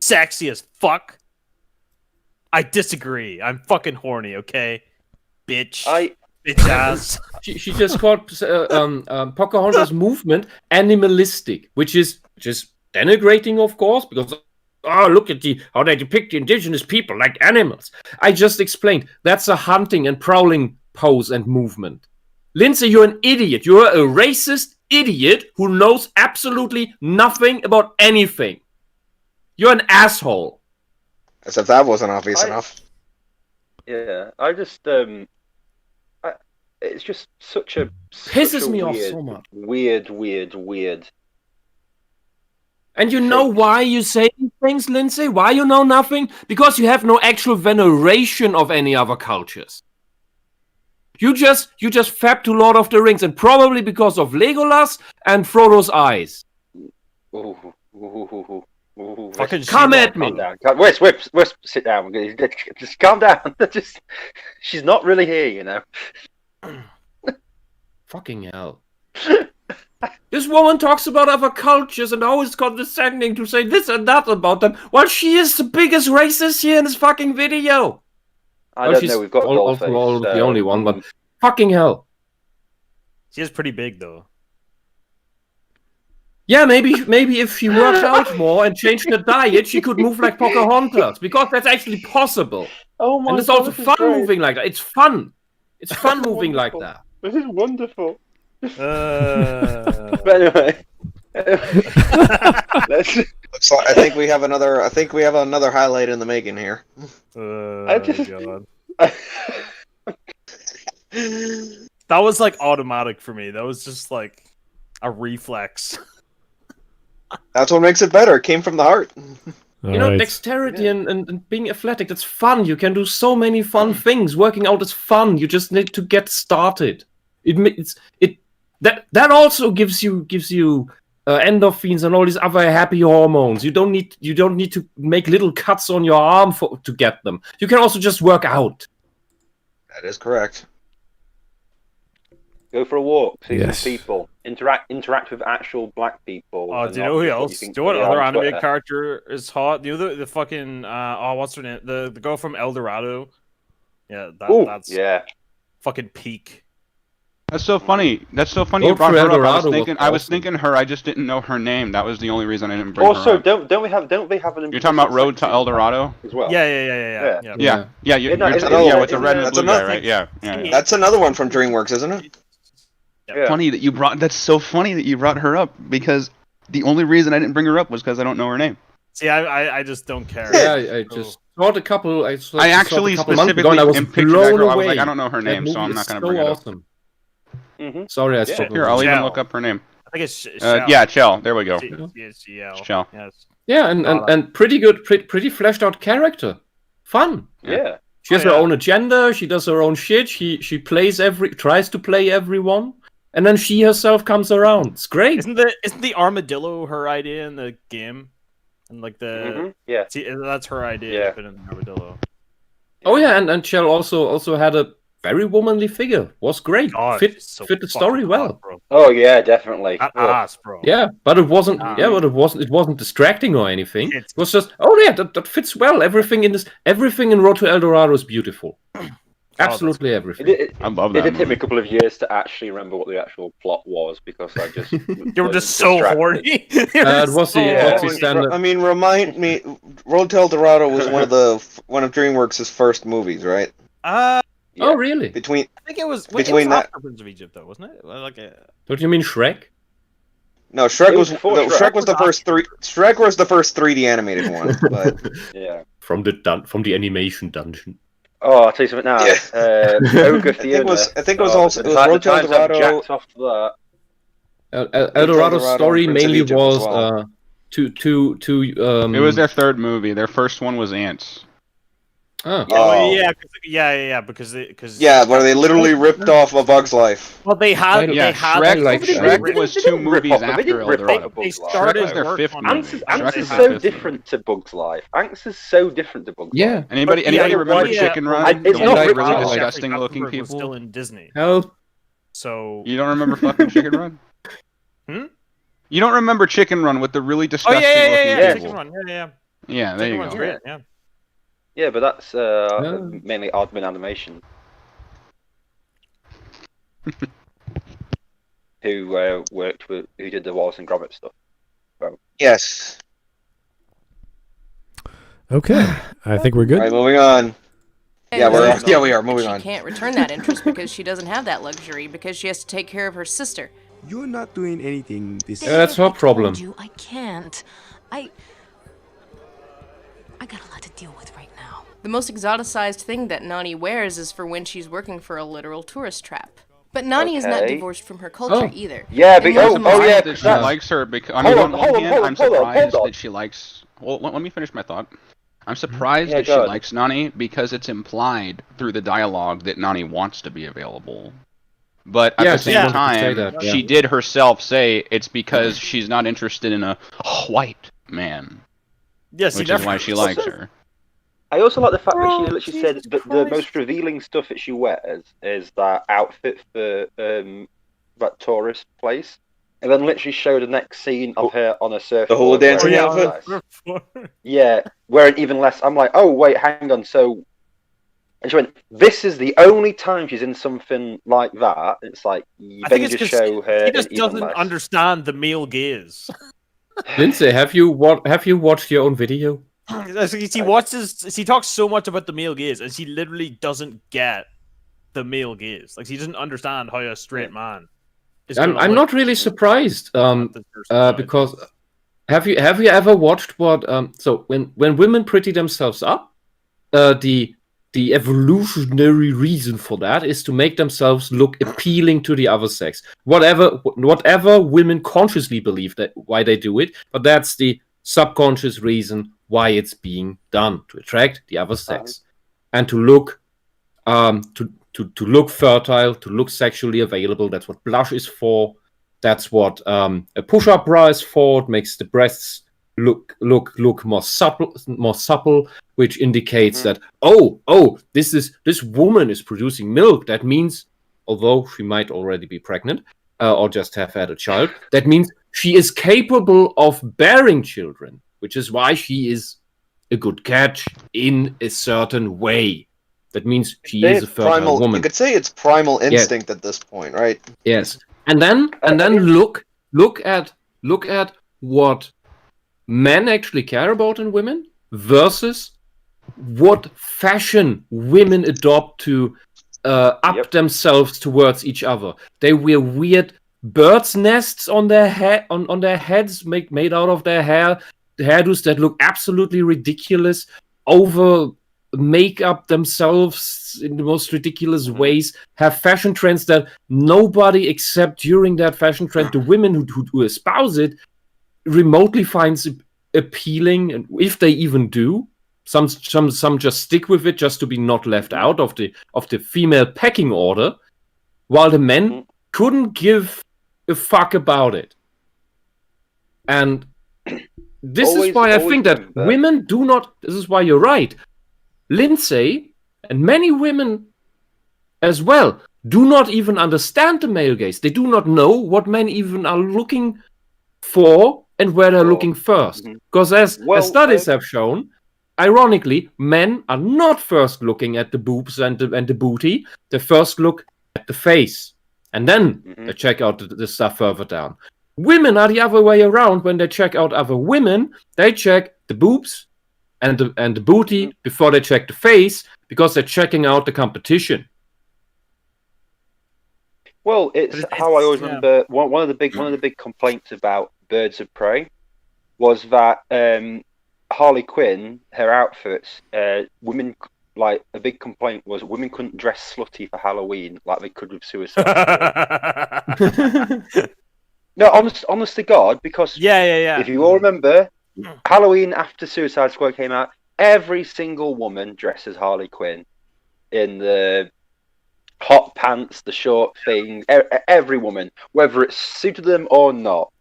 sexy as fuck, I disagree. I'm fucking horny, okay? Bitch. Bitch ass. She just called Pocahontas' movement animalistic, which is just denigrating, of course, because look at how they depict the indigenous people like animals. I just explained that's a hunting and prowling pose and movement. Lindsay, you're an idiot. You're a racist idiot who knows absolutely nothing about anything. You're an asshole. As if that wasn't obvious enough. Yeah, I just it's just such a pisses me off so much. Weird. And you know why you say these things, Lindsay? Why you know nothing? Because you have no actual veneration of any other cultures. You just fab to Lord of the Rings, and probably because of Legolas and Frodo's eyes. Fucking come at me. Calm down. Wisp, sit down. Just calm down. She's not really here, you know. Fucking hell. This woman talks about other cultures and always condescending to say this and that about them, while she is the biggest racist here in this fucking video. I don't know, we've got Dollface. The only one, but fucking hell. She is pretty big, though. Yeah, maybe if she worked out more and changed her diet, she could move like Pocahontas, because that's actually possible. Oh my God, and it's also fun great. moving like that. It's fun. It's fun moving like that. This is wonderful. But anyway, So I think we have another highlight in the making here. God. That was like automatic for me. That was just like a reflex. That's what makes it better. It came from the heart. You know, dexterity and being athletic, that's fun. You can do so many fun things. Working out is fun. You just need to get started. That also gives you endorphins and all these other happy hormones. You don't need to make little cuts on your arm to get them. You can also just work out. That is correct. Go for a walk, see Yes. some people, interact with actual black people. Oh, do you know who else? Do you know what other anime character is hot? You know the fucking what's her name? The girl from El Dorado. Yeah, that's fucking peak. That's so funny. That's so funny you brought her up. I was thinking her. I just didn't know her name. That was the only reason I didn't bring her up. Also, don't they have an? You're talking about Road to El Dorado as well. Yeah. With the red and blue guy, right? Yeah. That's another one from DreamWorks, isn't it? Yeah. Funny that you brought. That's so funny that you brought her up, because the only reason I didn't bring her up was because I don't know her name. See, I just don't care. Yeah, I just saw a couple. I actually specifically pictured that girl. I was like, I don't know her name, so I'm not going to bring it up. Awesome. Sorry, I stopped. Here, I'll even look up her name. I think it's Shell. Yeah, Chell. There we go. Shell. Yes. Yeah, and pretty good, pretty fleshed out character. Fun. Yeah. She has her own agenda. She does her own shit. She tries to play everyone, and then she herself comes around. It's great. Isn't the armadillo her idea in the game? And like that's her idea. Yeah. Put in the armadillo. Oh yeah, and Chell also had a very womanly figure. Was great. God, fit the story well. Bro. Oh yeah, definitely. Ass, bro. Yeah, but it wasn't. It wasn't distracting or anything. It was just. Oh yeah, that fits well. Everything in Road to El Dorado is beautiful. Absolutely everything. I love that. It did take me a couple of years to actually remember what the actual plot was, because I just you were just so horny. It was the standard. I mean, remind me, Road to El Dorado was one of DreamWorks' first movies, right? Yeah. Oh really? I think it was after Prince of Egypt, though, wasn't it? Don't you mean Shrek? No, Shrek was the first three. Shrek was the first 3D animated one. But yeah. From the animation dungeon. Oh, I'll tell you something now. Ogre Theater. I think it was also Road to El Dorado. Off to that. El Dorado's story mainly was It was their third movie. Their first one was Ants. Oh. Because where they literally ripped off A Bug's Life. Well, they had Shrek was 2 movies after El Dorado. Shrek was their 5th movie. Anx is so different to Bug's Life. Anx is so different to Bug's Life. Anybody remember Chicken Run? It's The not one with the ripped really off. disgusting looking Was people. still in Disney. Help. So You don't remember fucking Chicken Run? You don't remember Chicken Run with the really disgusting looking people? Chicken Run. Yeah. Yeah, there you Chicken Run's go. great, yeah. Yeah, but that's mainly Aardman Animation. Who did the Wallace and Gromit stuff. So. Yes. Okay, I think we're good. All right, moving on. And We are moving on. She can't return that interest because she doesn't have that luxury because she has to take care of her sister. You're not doing anything this. Yeah, that's her problem. I can't. I got a lot to deal with right now. The most exoticized thing that Nani wears is for when she's working for a literal tourist trap. But Nani is not divorced from her culture either. Yeah, And because That she likes her because on one hand, I'm surprised hold on. that she likes. Well, let me finish my thought. I'm surprised that she go ahead. likes Nani because it's implied through the dialogue that Nani wants to be available. But at the same time, she did herself say it's because she's not interested in a white man. Yes, which is why she likes her. I also like the fact that she literally said that the most revealing stuff that she wears is that outfit for that tourist place, and then literally showed the next scene of her on a surfboard. The whole dancing outfit? Yeah, wearing even less. I'm like, oh wait, hang on. So, and she went, "This is the only time she's in something like that." It's like you better just show her. He just in even doesn't less. understand the male gaze. Lindsay, have you watched your own video? He talks so much about the male gaze, and she literally doesn't get the male gaze. Like, he doesn't understand how a straight man is. I'm not really surprised. Because have you ever watched what? So when women pretty themselves up, the evolutionary reason for that is to make themselves look appealing to the other sex. Whatever women consciously believe that why they do it, but that's the subconscious reason why it's being done, to attract the other sex and to look to look fertile, to look sexually available. That's what blush is for. That's what a push-up bra is for. It makes the breasts look more supple, which indicates that this woman is producing milk. That means, although she might already be pregnant or just have had a child, that means she is capable of bearing children, which is why she is a good catch in a certain way. That means she is a fertile woman. You could say it's primal instinct at this point, right? Yes, and then look at what men actually care about in women versus what fashion women adopt to up themselves towards each other. They wear weird birds' nests on their heads, made out of their hairdos that look absolutely ridiculous. Make up themselves in the most ridiculous ways. Have fashion trends that nobody except during that fashion trend, the women who espouse it, remotely finds appealing, and if they even do, some just stick with it just to be not left out of the female pecking order, while the men couldn't give a fuck about it. And this is why I think that women do not. This is why you're right, Lindsay, and many women as well do not even understand the male gaze. They do not know what men even are looking for and where they're looking first. Because as studies have shown, ironically, men are not first looking at the boobs and the booty. They first look at the face, and then they check out the stuff further down. Women are the other way around. When they check out other women, they check the boobs and the booty before they check the face, because they're checking out the competition. Well, it's how I always remember. One of the big complaints about Birds of Prey was that Harley Quinn, her outfits, women, like, a big complaint was women couldn't dress slutty for Halloween like they could with Suicide Squad. No, honest to God, because if you all remember, Halloween after Suicide Squad came out, every single woman dresses Harley Quinn in the hot pants, the short thing. Every woman, whether it suited them or not,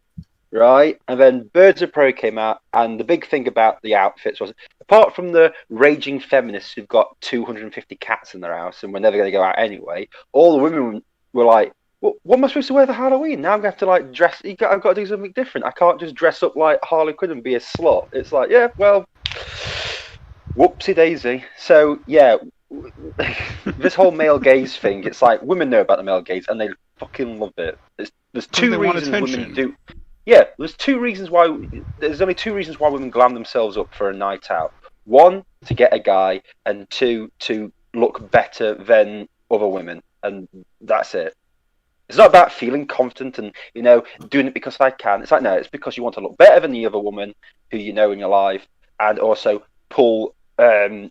right? And then Birds of Prey came out, and the big thing about the outfits was, apart from the raging feminists who've got 250 cats in their house and were never going to go out anyway, all the women were like, well, what am I supposed to wear for Halloween? Now I'm going to have to like dress. I've got to do something different. I can't just dress up like Harley Quinn and be a slut. It's like, yeah, well, whoopsie daisy. So yeah, this whole male gaze thing. It's like women know about the male gaze and they fucking love it. There's two reasons women do. Yeah, there's only two reasons why women glam themselves up for a night out. One, to get a guy, and two, to look better than other women, and that's it. It's not about feeling confident and, doing it because I can. It's like, no, it's because you want to look better than the other woman who you know in your life, and also pull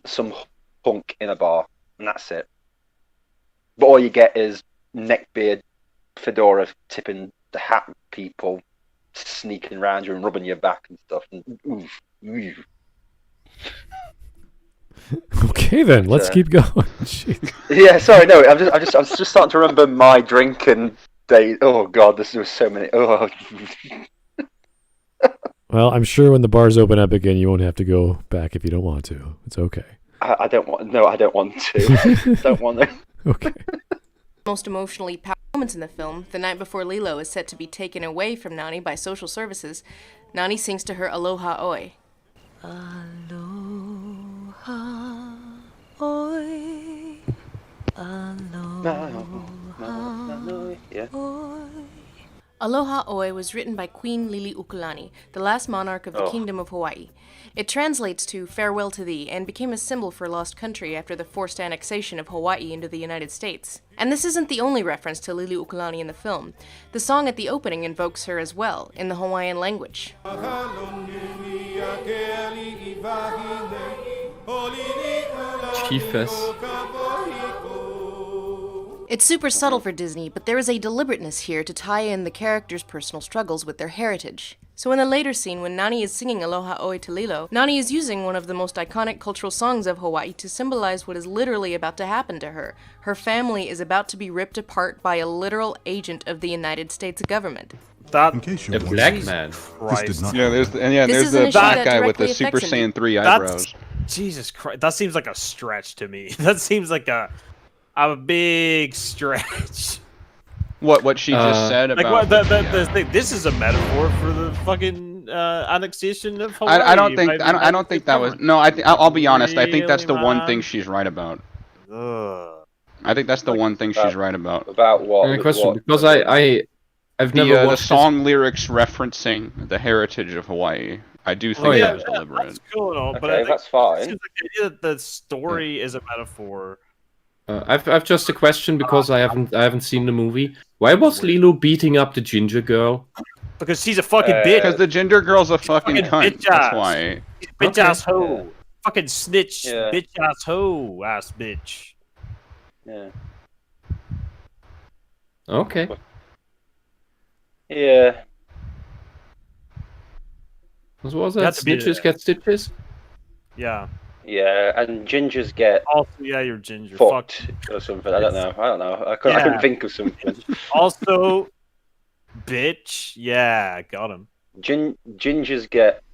some hunk in a bar, and that's it. But all you get is neckbeard, fedora tipping the hat people sneaking around you and rubbing your back and stuff. And oof. Okay, then let's keep going. Jeez. Yeah, sorry, no, I was just starting to remember my drinking days. Oh god, there was so many. Oh. Well, I'm sure when the bars open up again, you won't have to go back if you don't want to. It's okay. I don't want. No, I don't want to. Don't want to. Okay. Most emotionally powerful moments in the film, the night before Lilo is set to be taken away from Nani by social services, Nani sings to her Aloha Oi. Aloha Oi. Aloha Yeah. Oi. Aloha Oi was written by Queen Liliuokalani, the last monarch of the Kingdom of Hawaii. It translates to farewell to thee and became a symbol for lost country after the forced annexation of Hawaii into the United States. And this isn't the only reference to Liliuokalani in the film. The song at the opening invokes her as well, in the Hawaiian language. Chiefess. It's super subtle for Disney, but there is a deliberateness here to tie in the characters' personal struggles with their heritage. So in the later scene, when Nani is singing Aloha Oi to Lilo, Nani is using one of the most iconic cultural songs of Hawaii to symbolize what is literally about to happen to her. Her family is about to be ripped apart by a literal agent of the United States government. In case you're A black man. Yeah, there's the black guy with the Super Saiyan 3 eyebrows. Jesus Christ, that seems like a stretch to me. That seems like a big stretch. What she just said about the thing. This is a metaphor for the fucking annexation of Hawaii. I don't think that was. No, I'll be honest. I think that's the one thing she's right about. I think that's the one thing she's right about. About what? Question, because I've never the watched song lyrics referencing the heritage of Hawaii. I do think that was deliberate. That's cool and all, but Okay, that's fine. It seems like the idea that the story is a metaphor. I've just a question because I haven't seen the movie. Why was Lilo beating up the ginger girl? Because she's a fucking bitch. Because the ginger girl's a fucking cunt. bitch That's ass. why. Bitch ass hoe. Yeah. Fucking snitch. Yeah. Bitch ass hoe ass bitch. Yeah. Okay. Yeah. What was that? That's a bit- Snitches get stitches? Yeah. Yeah, and gingers get Also, yeah, you're ginger. fucked Fuck. or something. I don't know. I couldn't think of something. Also, bitch. Yeah, got him. Gingers get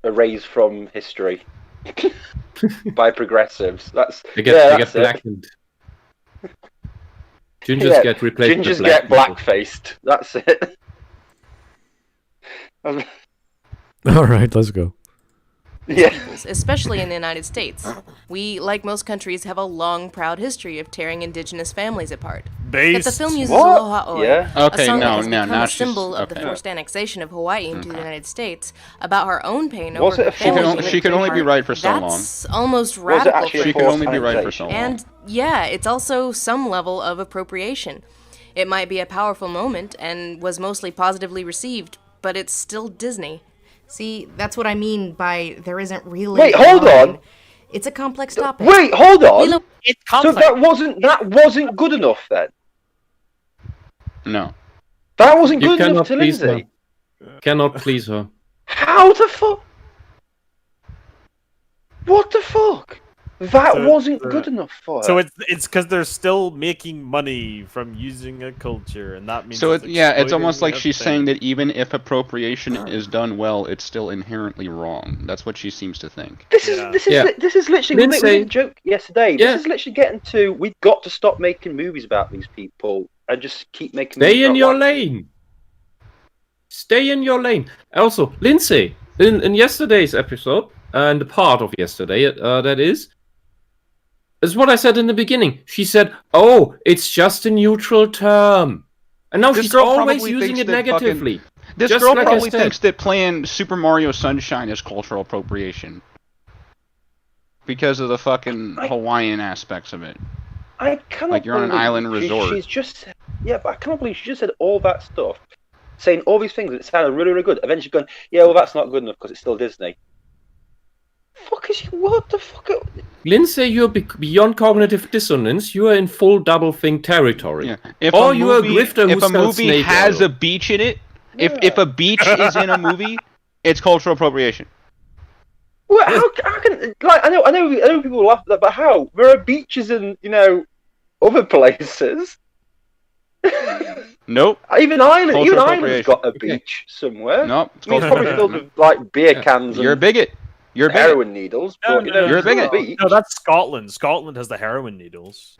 erased from history by progressives. They get blackened. Gingers get replaced. Gingers with black get black-faced. That's it. All right, let's go. Yeah. Especially in the United States. We, like most countries, have a long, proud history of tearing indigenous families apart. But the film uses What? Aloha Oi, Yeah. Okay, a song no, that has no, become now a she's- symbol of the okay. forced annexation of Hawaii into the United States, about her own pain Was over it her a family. forced- being She can ripped only be apart. right for so long. That's almost Was it radical. actually for She her. can only be right for so long. And yeah, it's also some level of appropriation. It might be a powerful moment and was mostly positively received, but it's still Disney. See, that's what I mean by there isn't really. Wait, hold on. It's a complex topic. Wait, hold on. Lilo- It's So complex. that wasn't good enough then. No. That wasn't You good enough cannot to please Lindsay. her. Cannot please her. How the fuck? What the fuck? That So wasn't good enough for her. So it's because they're still making money from using a culture, and that means So it's almost like exploiting she's a saying thing. that even if appropriation is done well, it's still inherently wrong. That's what she seems to think. This is literally Lindsay. we made a joke yesterday. Yeah. This is literally getting to we've got to stop making movies about these people and just keep making. Stay movies in about your white lane. Stay in your lane. Also, Lindsay, in yesterday's episode, and the part of yesterday, that is what I said in the beginning. She said, "Oh, it's just a neutral term," and now This she's girl always probably using thinks it that negatively. This Just girl like I probably said. thinks that playing Super Mario Sunshine is cultural appropriation because of the fucking Hawaiian aspects of it. I cannot Like you're on an believe island resort. She's just but I cannot believe she just said all that stuff, saying all these things that sounded really, really good. Eventually, going, yeah, well, that's not good enough because it's still Disney. Fuck is what the fuck? Lindsay, you're beyond cognitive dissonance. You are in full doublethink territory. Yeah. If Or a you are a movie, grifter who if a sells movie snake has oil. a beach in it, if a beach is in a movie, it's cultural appropriation. Well, how can I know people laugh at that, but how? There are beaches in other places. Nope. Even Ireland's got a beach somewhere. Nope. I mean, it's probably filled with like beer cans You're a and biggest. You're a bigot. heroin needles. But You're a bigot. beach. No, that's Scotland. Scotland has the heroin needles.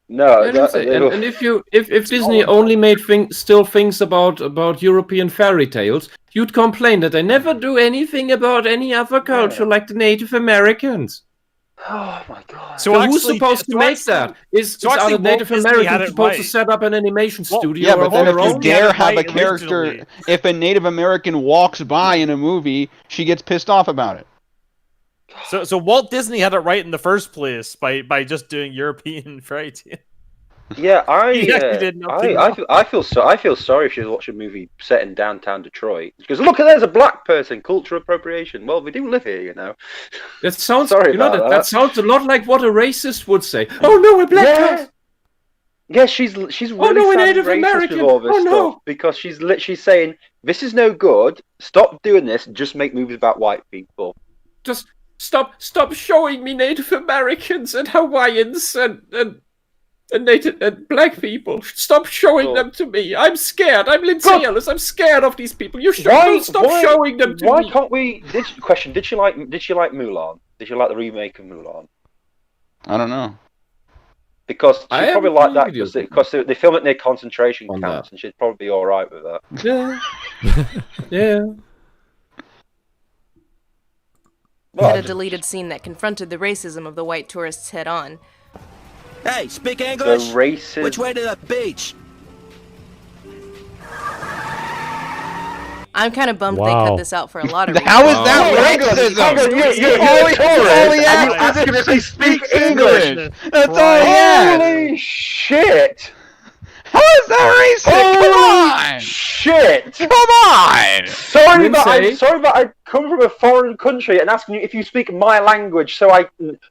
No, And if Disney only made still things about European fairy tales, you'd complain that they never do anything about any other culture like the Native Americans. Oh my god! So who's supposed to make that? Is actually are the Native Walt Disney had Americans it supposed to right. set up an animation studio Yeah, but of then their if you own? dare have a right character, originally. if a Native American walks by in a movie, she gets pissed off about it. So Walt Disney had it right in the first place by just doing European fairy tale. Yeah, He actually did nothing I feel sorry if she was watching a movie set in downtown Detroit. She goes, look, there's a black person, cultural appropriation. Well, we do live here, you know. That sounds. Sorry you know about that sounds a lot like what a racist would say. Oh no, we're black guys. Yeah, she's really no, we're sounding Native racist American. with all this Oh, no. stuff because she's literally saying this is no good. Stop doing this. Just make movies about white people. Just stop showing me Native Americans and Hawaiians and Native and black people. Stop showing them to me. I'm scared. I'm Lindsay Ellis. I'm scared of these people. You don't stop showing them to me. Why can't we? Did she like Mulan? Did she like the remake of Mulan? I don't know. Because she I probably haven't liked that seen because they film it near concentration On camps, that. and she'd probably be all right with that. Yeah. Yeah. Had a deleted scene that confronted the racism of the white tourists head on. Hey, speak English? The racist. Which way to the beach? I'm kind of bummed they Wow. cut this out for a lot of reasons. How is that racism? You're asking if they speak English. That's all I had. Holy shit! How is that racist? Come on! Shit! Come on! Sorry, Lindsay? but I come from a foreign country and asking you if you speak my language, so I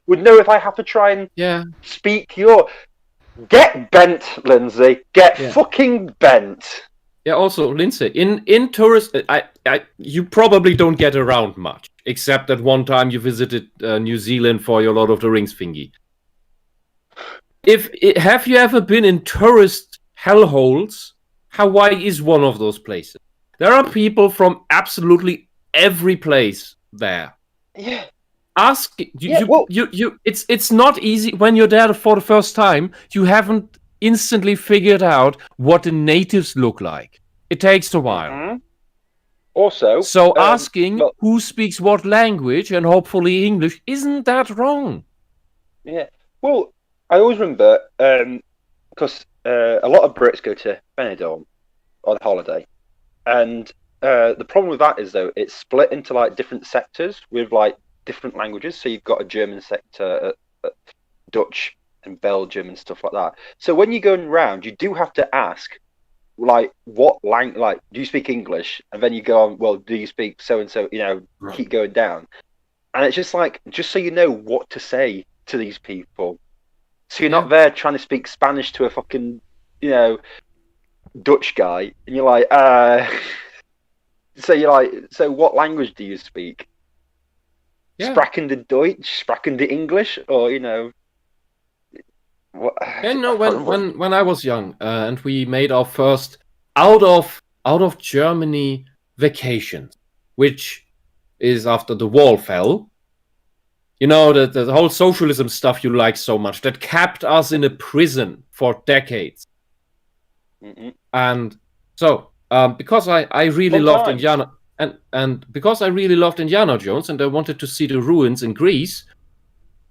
would know if I have to try and Yeah. speak your. Get bent, Lindsay. Get Yeah. fucking bent. Yeah. Also, Lindsay, in tourist, you probably don't get around much, except that one time you visited New Zealand for your Lord of the Rings thingy. Have you ever been in tourist hellholes? Hawaii is one of those places. There are people from absolutely every place there. Yeah. Ask it's not easy when you're there for the first time. You haven't instantly figured out what the natives look like. It takes a while. Mm-hmm. Also, So asking well- who speaks what language and hopefully English isn't that wrong. Yeah. Well, I always remember because a lot of Brits go to Benidorm on holiday, and the problem with that is though it's split into like different sectors with like different languages. So you've got a German sector, Dutch and Belgium and stuff like that. So when you're going round, you do have to ask, like, what language? Like, do you speak English? And then you go on. Well, do you speak so and so? You know, keep going down, and it's just like just so you know what to say to these people. So you're not there trying to speak Spanish to a fucking, Dutch guy, and you're like, so what language do you speak? Sprachende Deutsch, Sprachende English, or what? Yeah, when I was young, and we made our first out of Germany vacation, which is after the wall fell. The whole socialism stuff you like so much that kept us in a prison for decades. And so, because I really loved Indiana, and because I really loved Indiana Jones, and I wanted to see the ruins in Greece,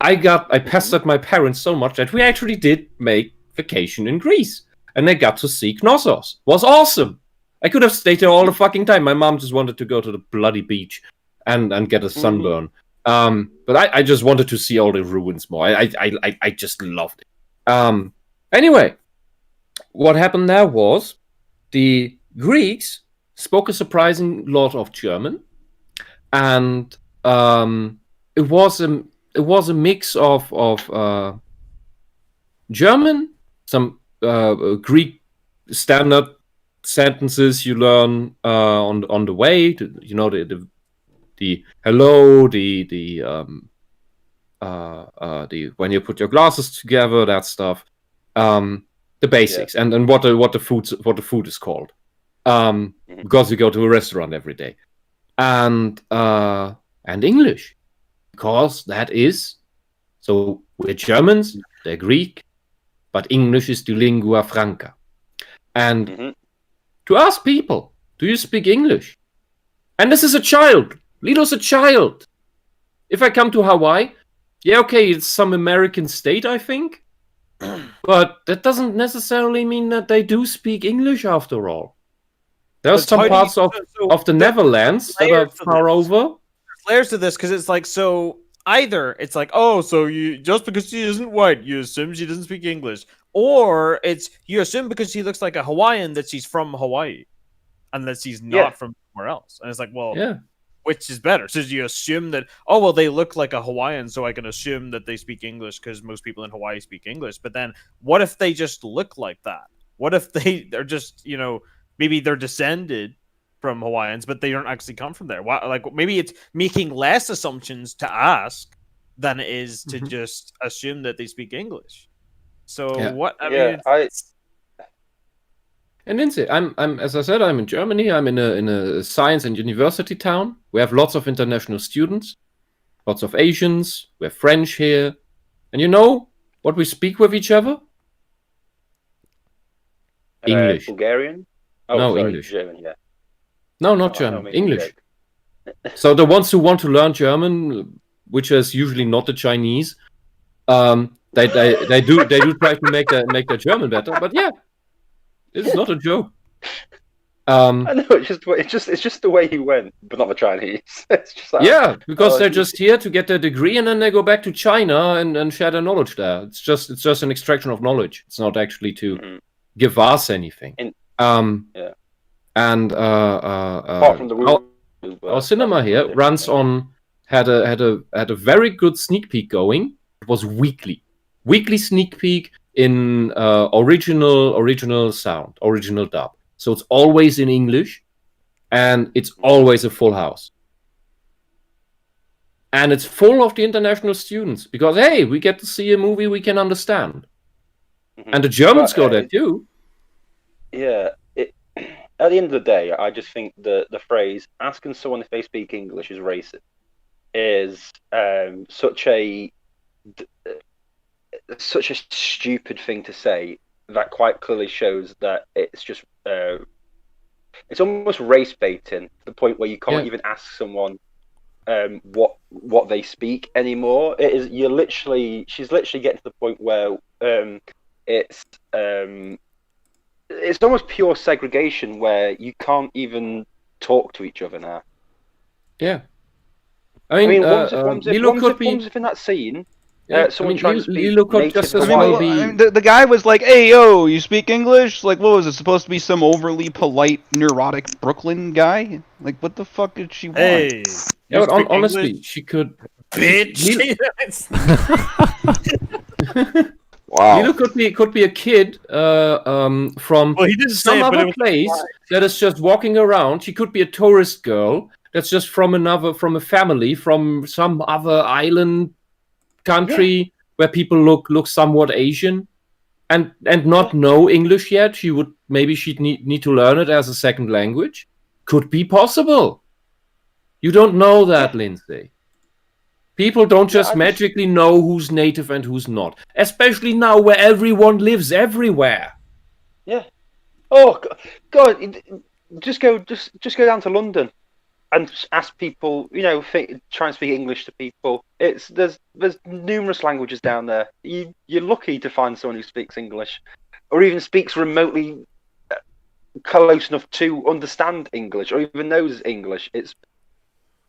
I pestered my parents so much that we actually did make vacation in Greece, and I got to see Knossos. It was awesome. I could have stayed there all the fucking time. My mom just wanted to go to the bloody beach and get a sunburn. But I just wanted to see all the ruins more. I just loved it. Anyway, what happened there was the Greeks spoke a surprising lot of German, and it was a mix of German, some Greek standard sentences you learn on the way. The hello, the when you put your glasses together, that stuff, the basics, and what the food is called, because you go to a restaurant every day, and English, because that is, so we're Germans, they're Greek, but English is the lingua franca, and to ask people, do you speak English? And this is a child. Lido's a child. If I come to Hawaii, okay, it's some American state, I think. But that doesn't necessarily mean that they do speak English after all. There's some parts of the Netherlands that are far over. There's layers to this, because it's like, so either it's like, oh, so you just because she isn't white, you assume she doesn't speak English. Or it's you assume because she looks like a Hawaiian that she's from Hawaii and that she's not from somewhere else. And it's like, well, which is better? So you assume that, oh, well, they look like a Hawaiian, so I can assume that they speak English because most people in Hawaii speak English. But then what if they just look like that? What if they're just, maybe they're descended from Hawaiians, but they don't actually come from there? Why, like, maybe it's making less assumptions to ask than it is to just assume that they speak English. So what? I mean, And Lindsay, I'm as I said, I'm in Germany. I'm in a science and university town. We have lots of international students, lots of Asians. We have French here, and you know what we speak with each other? English. Bulgarian? Oh, no, sorry, English. German, yeah. No, not German. English. So the ones who want to learn German, which is usually not the Chinese, they do try to make their German better. But yeah, it's not a joke. I know it's just the way he went, but not the Chinese. It's just like, because they're just here to get their degree and then they go back to China and share their knowledge there. It's just an extraction of knowledge. It's not actually to give us anything. And apart from the our cinema here runs on had a very good sneak peek going. It was weekly sneak peek in original sound, original dub. So it's always in English, and it's always a full house. And it's full of the international students, because, hey, we get to see a movie we can understand. And the Germans go there too. Yeah. At the end of the day, I just think the phrase, asking someone if they speak English is racist, is such a stupid thing to say that quite clearly shows that it's just it's almost race baiting to the point where you can't even ask someone what they speak anymore. It is she's literally getting to the point where it's almost pure segregation where you can't even talk to each other now. Yeah, I mean, what if in that scene? Someone tries to speak. The guy was like, "Hey, yo, you speak English?" Like, what was it supposed to be? Some overly polite, neurotic Brooklyn guy? Like, what the fuck did she want? Hey, yeah, but honestly, she could. Bitch. Wow. Lilo could be a kid from some other place that is just walking around. She could be a tourist girl, that's just from a family from some other island country where people look somewhat Asian and not know English yet. She'd need to learn it as a second language. Could be possible. You don't know that, Lindsay. People don't just magically know who's native and who's not, especially now where everyone lives everywhere. Yeah. Oh God! Just go down to London and ask people. Try and speak English to people. There's numerous languages down there. You're lucky to find someone who speaks English, or even speaks remotely close enough to understand English, or even knows English.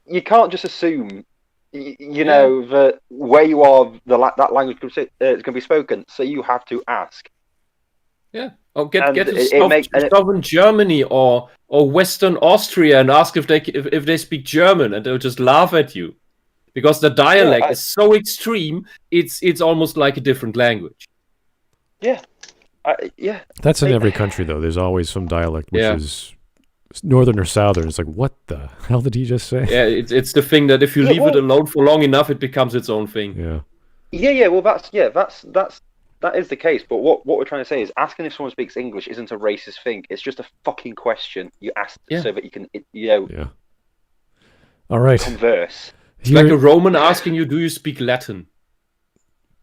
You can't just assume. Know that where you are, that language is going to be spoken. So you have to ask. Yeah, or get to southern Germany or Western Austria and ask if they speak German, and they'll just laugh at you because the dialect is so extreme. It's almost like a different language. Yeah, That's in every country, though. There's always some dialect which is northern or southern. It's like, what the hell did he just say? Yeah, it's the thing that if you leave it alone for long enough, it becomes its own thing. Yeah. Well, that is the case. But what we're trying to say is asking if someone speaks English isn't a racist thing. It's just a fucking question you ask so that you can All right. Converse. It's like a Roman asking you, "Do you speak Latin?"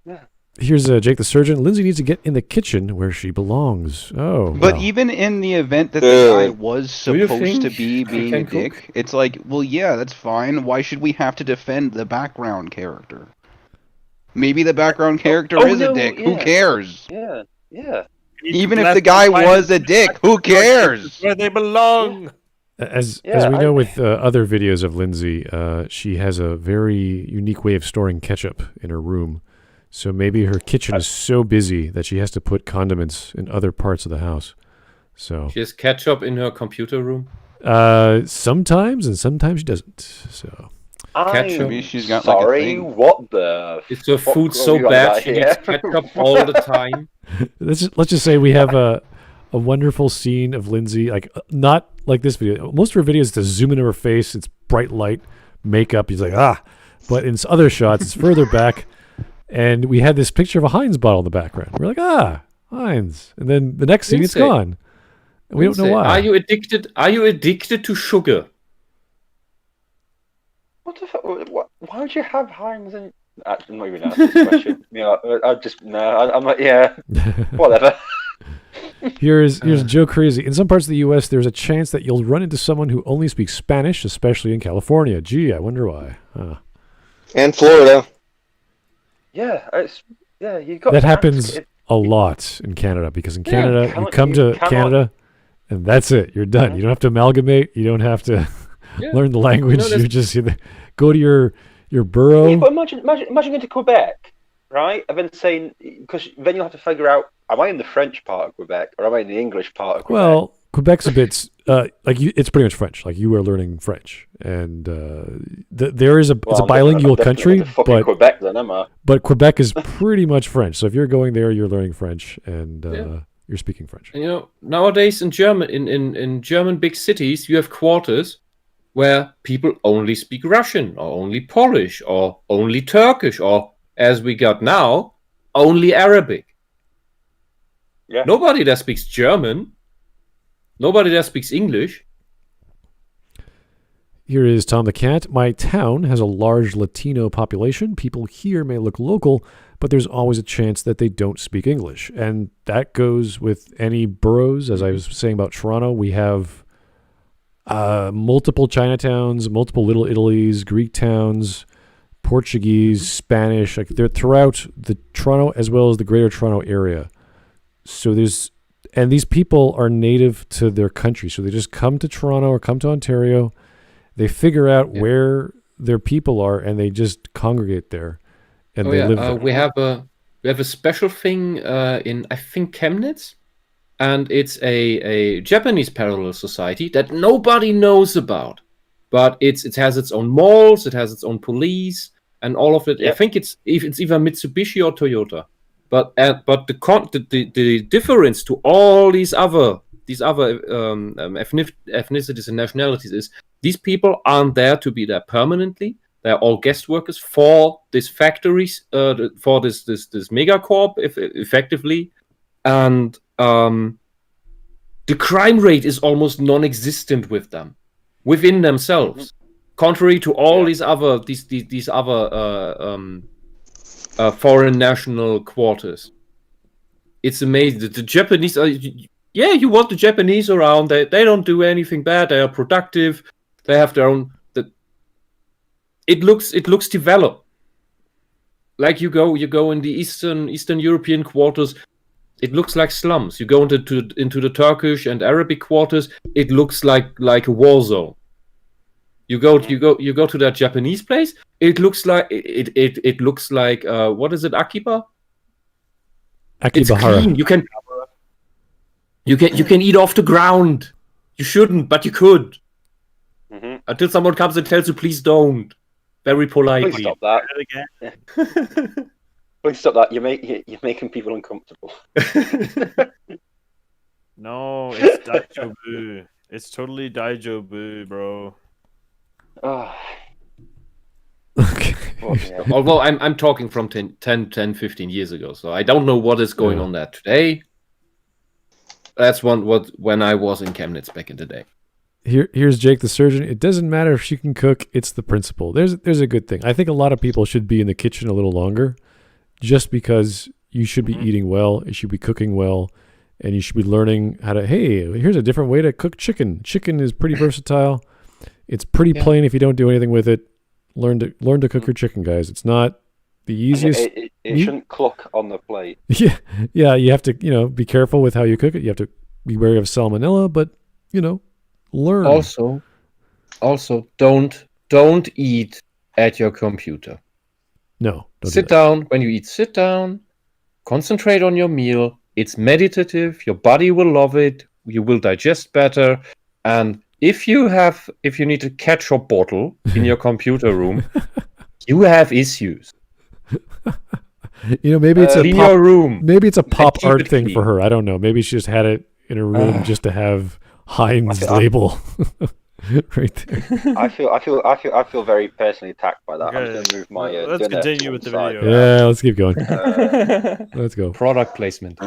Yeah. Here's Jake the Surgeon. Lindsay needs to get in the kitchen where she belongs. Oh. But even in the event that the guy was supposed to be being a dick, it's like, well, yeah, that's fine. Why should we have to defend the background character? Maybe the background character is a dick. Who cares? Yeah. Even if the guy was a dick, who cares? Where they belong. As we know with other videos of Lindsay, she has a very unique way of storing ketchup in her room. So maybe her kitchen is so busy that she has to put condiments in other parts of the house. So she has ketchup in her computer room? Sometimes, and sometimes she doesn't. So ketchup. Maybe she's got what the? Is her food so bad she needs ketchup all the time? Let's just say we have a wonderful scene of Lindsay, like not like this video. Most of her videos, to zoom into her face, it's bright light, makeup. He's like, but in other shots, it's further back. And we had this picture of a Heinz bottle in the background. We're like, Heinz. And then the next scene, it's gone. And we don't know why. Are you addicted to sugar? What the fuck? Why would you have Heinz in? I'm not even asking this question. I'm like, whatever. Here's Joe Crazy. In some parts of the U.S., there's a chance that you'll run into someone who only speaks Spanish, especially in California. Gee, I wonder why. And Florida. You got that happens a lot in Canada, because in Canada you come to Canada and that's it. You're done. You don't have to amalgamate. You don't have to learn the language. You just go to your borough. Yeah, but imagine going to Quebec, right? And then saying, because then you'll have to figure out, am I in the French part of Quebec or am I in the English part of Quebec? Well, Quebec's a bit it's pretty much French. Like, you are learning French, and there is it's a bilingual country, but Quebec then, am I? But Quebec is pretty much French. So if you're going there, you're learning French, and you're speaking French. And nowadays in German big cities, you have quarters where people only speak Russian or only Polish or only Turkish or, as we got now, only Arabic. Yeah. Nobody there speaks German. Nobody there speaks English. Here is Tom the Cat. My town has a large Latino population. People here may look local, but there's always a chance that they don't speak English. And that goes with any boroughs. As I was saying about Toronto, we have multiple Chinatowns, multiple Little Italies, Greek towns, Portuguese, Spanish. Like, they're throughout the Toronto as well as the Greater Toronto area. So and these people are native to their country. So they just come to Toronto or come to Ontario. They figure out where their people are, and they just congregate there, and they live there. We have a special thing in, I think, Chemnitz, and it's a Japanese parallel society that nobody knows about, but it has its own malls, it has its own police, and all of it. I think it's either Mitsubishi or Toyota, but the difference to all these other ethnicities and nationalities is These people aren't there to be there permanently. They're all guest workers for this factories, for this megacorp, effectively, and the crime rate is almost non-existent with them, within themselves. Contrary to all these other foreign national quarters. It's amazing. The Japanese are, you want the Japanese around. They don't do anything bad. They are productive. They have their own. It looks developed. Like you go in the Eastern European quarters, it looks like slums. You go into the Turkish and Arabic quarters, it looks like a war zone. You go to that Japanese place, it looks like it looks like what is it, Akiba? Akibahara. It's clean. You can eat off the ground. You shouldn't, but you could. Until someone comes and tells you, please don't. Very politely. Please stop that. Please stop that. You're making people uncomfortable. No, it's Daijobu. It's totally Daijobu, bro. Okay. Although I'm talking from 10-15 years ago, so I don't know what is going on there today. That's when I was in Chemnitz back in the day. Here's Jake the surgeon. It doesn't matter if she can cook, it's the principle. There's a good thing. I think a lot of people should be in the kitchen a little longer, just because you should be eating well, you should be cooking well, and you should be learning how to, hey, here's a different way to cook chicken. Chicken is pretty versatile. It's pretty plain if you don't do anything with it. Learn to cook your chicken, guys. It's not the easiest. It shouldn't cluck on the plate. Yeah. You have to, be careful with how you cook it. You have to be wary of salmonella, but learn. Also, don't eat at your computer. No, don't sit down. When you eat, sit down. Concentrate on your meal. It's meditative. Your body will love it. You will digest better. And if you need a ketchup bottle in your computer room, you have issues. Maybe it's in your room. Maybe it's a pop art thing for her. I don't know. Maybe she just had it in her room just to have Heinz label right there. I feel very personally attacked by that. Okay. I'm just going to move my. Let's continue with the video. Yeah, let's keep going. Let's go. Product placement.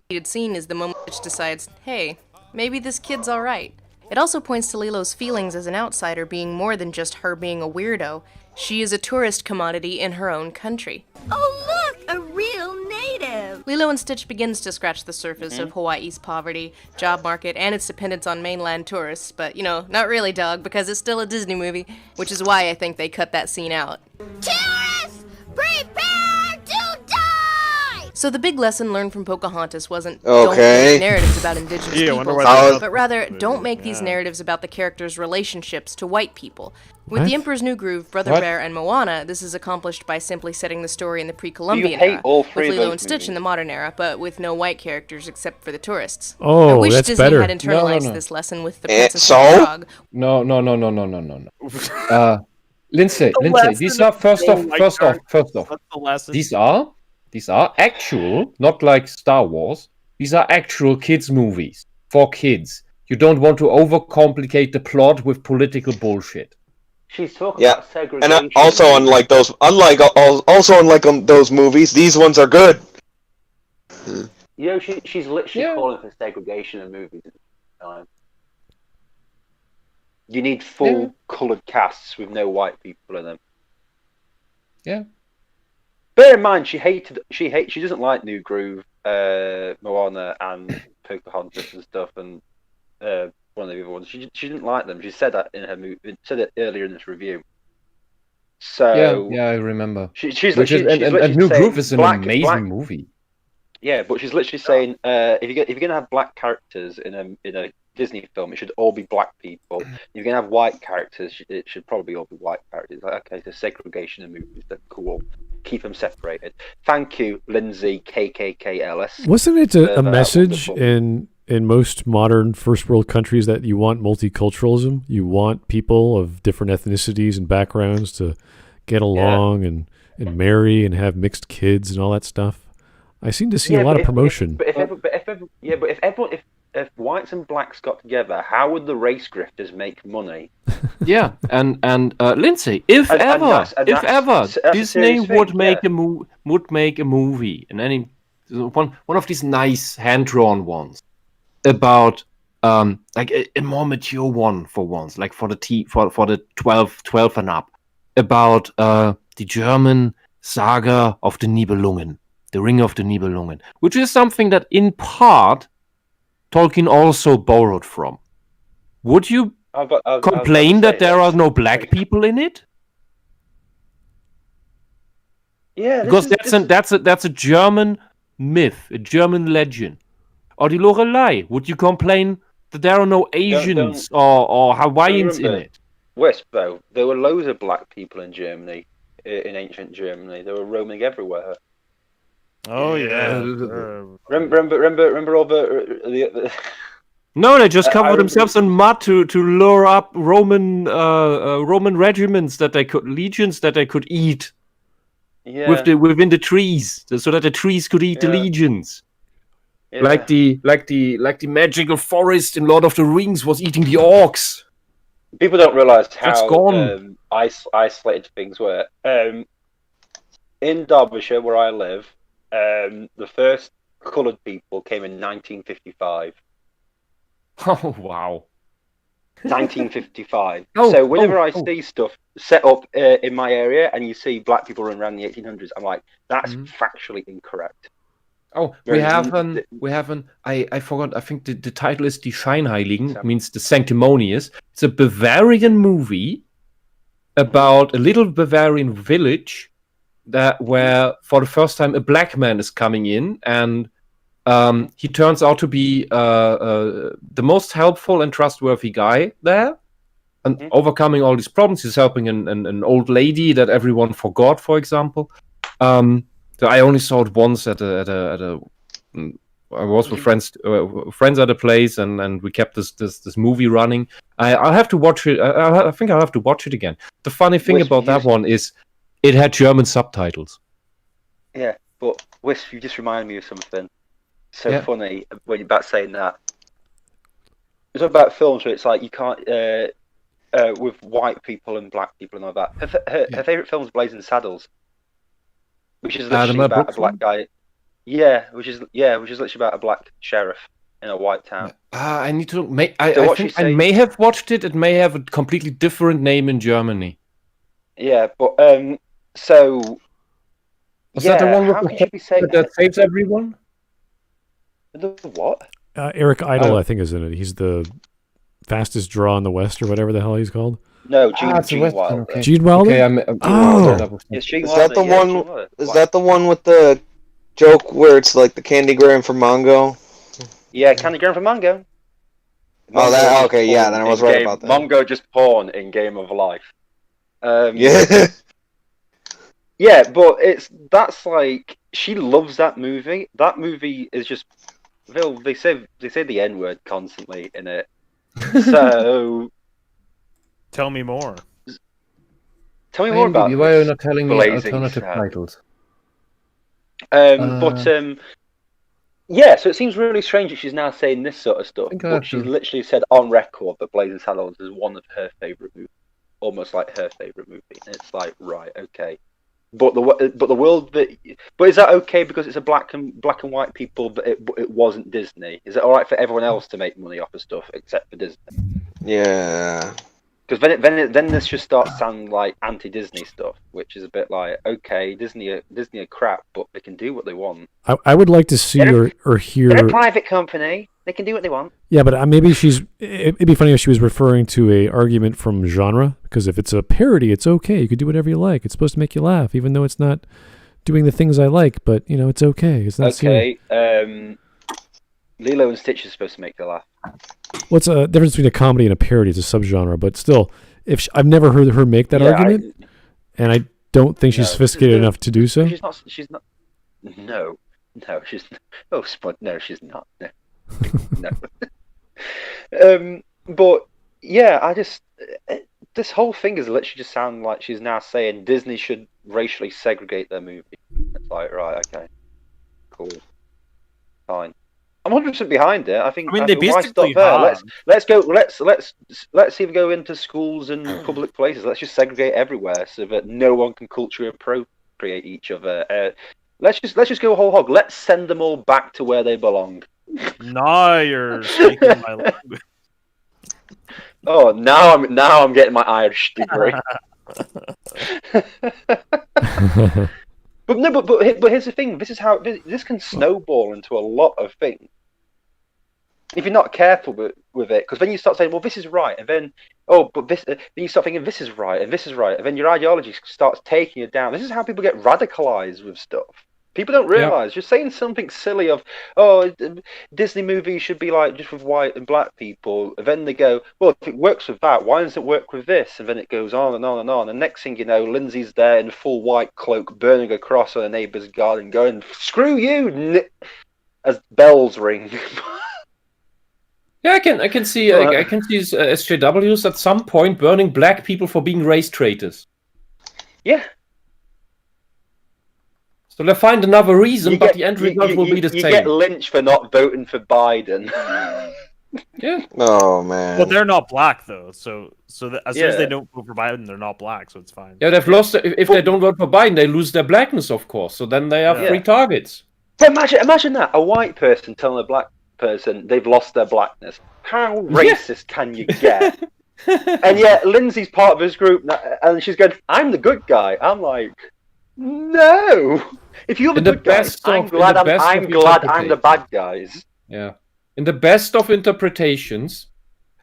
The scene is the moment which decides, hey, maybe this kid's all right. It also points to Lilo's feelings as an outsider being more than just her being a weirdo. She is a tourist commodity in her own country. Oh, look, a real native. Lilo and Stitch begins to scratch the surface of Hawaii's poverty, job market, and its dependence on mainland tourists, but, not really, dog, because it's still a Disney movie, which is why I think they cut that scene out. Tourists, prepare to die! So the big lesson learned from Pocahontas wasn't Okay. don't make narratives about indigenous peoples, that but rather don't make these narratives about the characters' relationships to white people. With The Emperor's New Groove, Brother Bear, and Moana, this is accomplished by simply setting the story in the pre-Columbian era, with Lilo and Stitch in the modern era, but with no white characters except for the tourists. Oh, I wish that's Disney better. had internalized No. this lesson with the Princess and the Frog. No. Lindsay, these are first off. That's the lesson. These are actual, not like Star Wars. These are actual kids' movies for kids. You don't want to overcomplicate the plot with political bullshit. She's talking about segregation. And also unlike those movies, these ones are good. She's literally calling for segregation in movies at the time. You need full coloured casts with no white people in them. Yeah. Bear in mind, she doesn't like New Groove, Moana, and Pocahontas and stuff, and one of the other ones. She didn't like them. She said that in her movie. Said it earlier in this review. So yeah, I remember. She's New Groove is an amazing movie. Yeah, but she's literally saying if you're going to have black characters in a Disney film, it should all be black people. If you're going to have white characters, it should probably all be white characters. Like, okay, so segregation in movies, that's cool. Keep them separated. Thank you, Lindsay KKK Ellis. Wasn't it a message in most modern first world countries that you want multiculturalism? You want people of different ethnicities and backgrounds to get along and marry and have mixed kids and all that stuff. I seem to see a lot of promotion. If whites and blacks got together, how would the race grifters make money? Yeah, and Lindsay, if ever Disney would make a movie, and any one of these nice hand-drawn ones about like a more mature one for once, like for the 12 and up, about the German saga of the Nibelungen, the Ring of the Nibelungen, which is something that in part Tolkien also borrowed from. Would you complain that there are no black people in it? Yeah, because that's a German myth, a German legend. Or the Lorelei, would you complain that there are no Asians or Hawaiians in it? West, though, there were loads of black people in Germany, in ancient Germany. They were roaming everywhere. Oh yeah. Remember all the No, they just covered themselves in mud to lure up Roman regiments legions that they could eat. Yeah. Within the trees, so that the trees could eat the legions. Yeah. Like the magical forest in Lord of the Rings was eating the orcs. People don't realize how isolated things were. In Derbyshire, where I live, the first coloured people came in 1955. Oh wow! 1955. So whenever I see stuff set up in my area, and you see black people running around the 1800s, I'm like, that's factually incorrect. Oh, we have I forgot. I think the title is Die Scheinheiligen, means the sanctimonious. It's a Bavarian movie about a little Bavarian village where for the first time a black man is coming in, and he turns out to be the most helpful and trustworthy guy there, and overcoming all these problems. He's helping an old lady that everyone forgot, for example. So I only saw it once at a I was with friends at a place, and we kept this movie running. I'll have to watch it. I think I'll have to watch it again. The funny thing about that one is it had German subtitles. Yeah, but Wisp, you just reminded me of something so funny when you're about saying that. It's about films where it's like you can't with white people and black people and all that. Her favorite film is Blazing Saddles, which is literally about a black guy. Yeah, which is literally about a black sheriff in a white town. I need to. I think I may have watched it. It may have a completely different name in Germany. Yeah, but so. Was that the one with that saves everyone? The what? Eric Idle, I think, is in it. He's the fastest draw in the West, or whatever the hell he's called. No, Gene Wilder. Okay. Gene Wilder? Okay, is that the one? Is that the one with the joke where it's like the candygram for Mongo? Yeah, candygram for Mongo. Then I was right about that. Mongo just porn in Game of Life. Yeah. Yeah, but that's like she loves that movie. That movie is just they say the N-word constantly in it. So tell me more. Tell me more about. Why are you not telling me alternative titles? Yeah, so it seems really strange that she's now saying this sort of stuff. But she's literally said on record that Blazing Saddles is one of her favourite movies, almost like her favourite movie. And it's like, right, okay. But the world but is that okay because it's a black and white people, but it wasn't Disney? Is it all right for everyone else to make money off of stuff except for Disney? Yeah. Because then this just starts sounding like anti-Disney stuff, which is a bit like, okay, Disney are crap, but they can do what they want. I would like to see or hear. They're a private company. They can do what they want. Yeah, but maybe it'd be funny if she was referring to a argument from genre, because if it's a parody, it's okay. You could do whatever you like. It's supposed to make you laugh, even though it's not doing the things I like. But it's okay. It's not okay. Lilo and Stitch is supposed to make you laugh. What's a difference between a comedy and a parody? It's a subgenre, but still, I've never heard her make that argument, and I don't think she's sophisticated enough to do so. She's not. No, she's. Oh, Spud. No, she's not. No. No. But yeah, I just this whole thing is literally just sounding like she's now saying Disney should racially segregate their movie. It's like, right, okay, cool, fine. I'm 100% behind it. I think. I mean, they why stop basically there? have. Let's go. Let's even go into schools and public places. Let's just segregate everywhere so that no one can culturally appropriate each other. Let's just go whole hog. Let's send them all back to where they belong. Now you're speaking my language. Oh, now I'm getting my Irish degree. But here's the thing. This is how this can snowball into a lot of things if you're not careful with it. Because then you start saying, "Well, this is right," and then then you start thinking, "This is right," and this is right, and then your ideology starts taking you down. This is how people get radicalized with stuff. People don't realize you're saying something silly of, "Oh, Disney movies should be like just with white and black people." And then they go, "Well, if it works with that, why doesn't it work with this?" And then it goes on and on and on. And next thing you know, Lindsay's there in full white cloak, burning a cross on a neighbour's garden, going, "Screw you!" as bells ring. Yeah, I can see SJWs at some point burning black people for being race traitors. Yeah. So they'll find another reason, but the end result will be the same. You get lynched for not voting for Biden. Yeah. Oh man. Well, they're not black though, so as soon as they don't vote for Biden, they're not black, so it's fine. Yeah, they've lost. If they don't vote for Biden, they lose their blackness, of course. So then they are free targets. But imagine that, a white person telling a black person they've lost their blackness. How racist can you get? And yet Lindsay's part of this group, and she's going, "I'm the good guy." I'm like, no. If you're the good guys, I'm glad I'm the bad guys. Yeah. In the best of interpretations,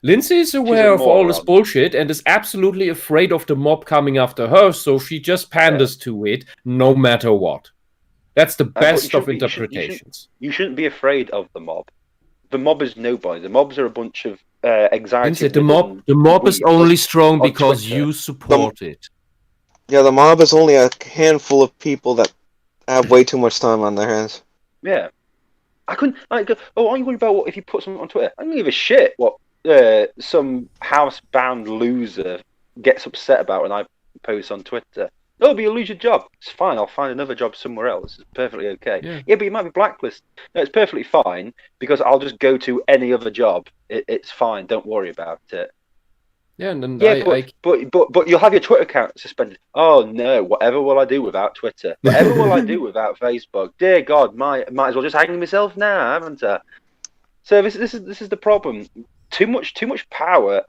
Lindsay is aware of all this bullshit and is absolutely afraid of the mob coming after her, so she just panders to it no matter what. That's the best of interpretations. You shouldn't be afraid of the mob. The mob is nobody. The mobs are a bunch of anxiety. The mob is only strong because you support it. Yeah, the mob is only a handful of people that have way too much time on their hands. Yeah. I couldn't go, "Oh, are you worried about what if you put something on Twitter?" I don't give a shit what some housebound loser gets upset about when I post on Twitter. "Oh, but you'll lose your job." It's fine, I'll find another job somewhere else. It's perfectly okay. Yeah, but you might be blacklisted. No, it's perfectly fine because I'll just go to any other job. It's fine, don't worry about it. Yeah, and then but you'll have your Twitter account suspended. Oh no! Whatever will I do without Twitter? Whatever will I do without Facebook? Dear God, might as well just hang myself now, haven't I? So this is the problem. Too much power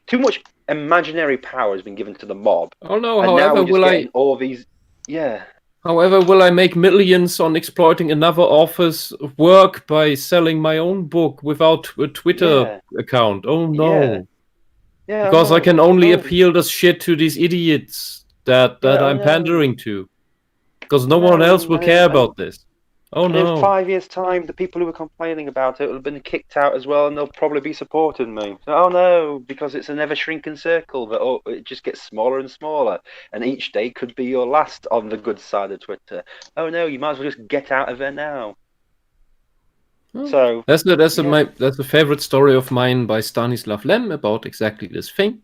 too much imaginary power has been given to the mob. Oh no! And however, now we're just getting all these? Yeah. However, will I make millions on exploiting another author's work by selling my own book without a Twitter account? Oh no! Yeah, because I can only appeal this shit to these idiots that I'm pandering to. Because no one else will care about this. Oh no. In 5 years' time, the people who are complaining about it will have been kicked out as well, and they'll probably be supporting me. Oh no, because it's an ever-shrinking circle that it just gets smaller and smaller, and each day could be your last on the good side of Twitter. Oh no, you might as well just get out of there now. So that's a favorite story of mine by Stanislav Lem about exactly this thing,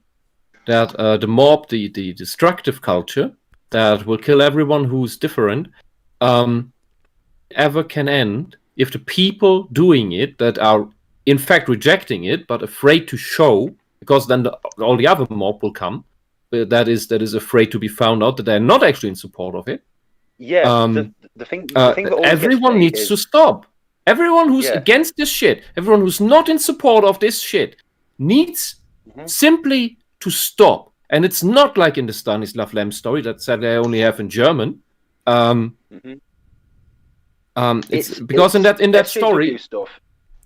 that the mob, the destructive culture that will kill everyone who's different, ever can end if the people doing it that are in fact rejecting it but afraid to show, because then all the other mob will come that is afraid to be found out that they're not actually in support of it. Yeah, the thing that everyone needs to stop. Everyone who's against this shit, everyone who's not in support of this shit, needs simply to stop. And it's not like in the Stanislav Lem story that said they only have in German. It's because in that story,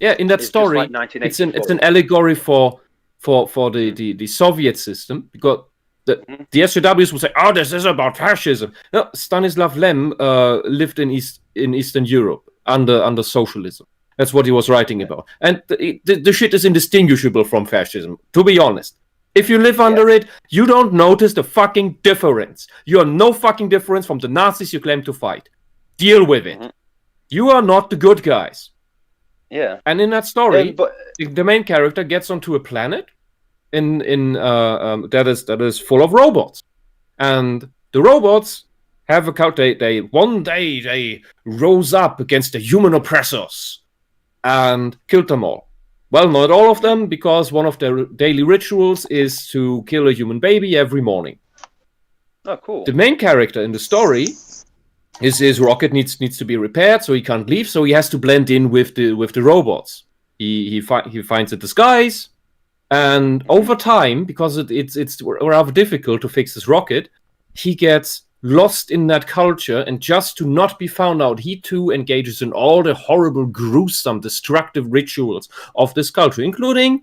it's an allegory for the Soviet system, because the SJWs will say, "Oh, this is about fascism." No, Stanislav Lem lived in Eastern Europe under socialism. That's what he was writing about, and the shit is indistinguishable from fascism. To be honest, if you live under it, you don't notice the fucking difference. You are no fucking difference from the Nazis you claim to fight. Deal with it. You are not the good guys. Yeah. And in that story, the main character gets onto a planet that is full of robots, and the robots have one day they rose up against the human oppressors, and killed them all. Well, not all of them, because one of their daily rituals is to kill a human baby every morning. Oh, cool. The main character in the story, his rocket needs to be repaired, so he can't leave, so he has to blend in with the robots. He finds a disguise, and over time, because it's rather difficult to fix his rocket, he gets lost in that culture, and just to not be found out, he too engages in all the horrible, gruesome, destructive rituals of this culture, including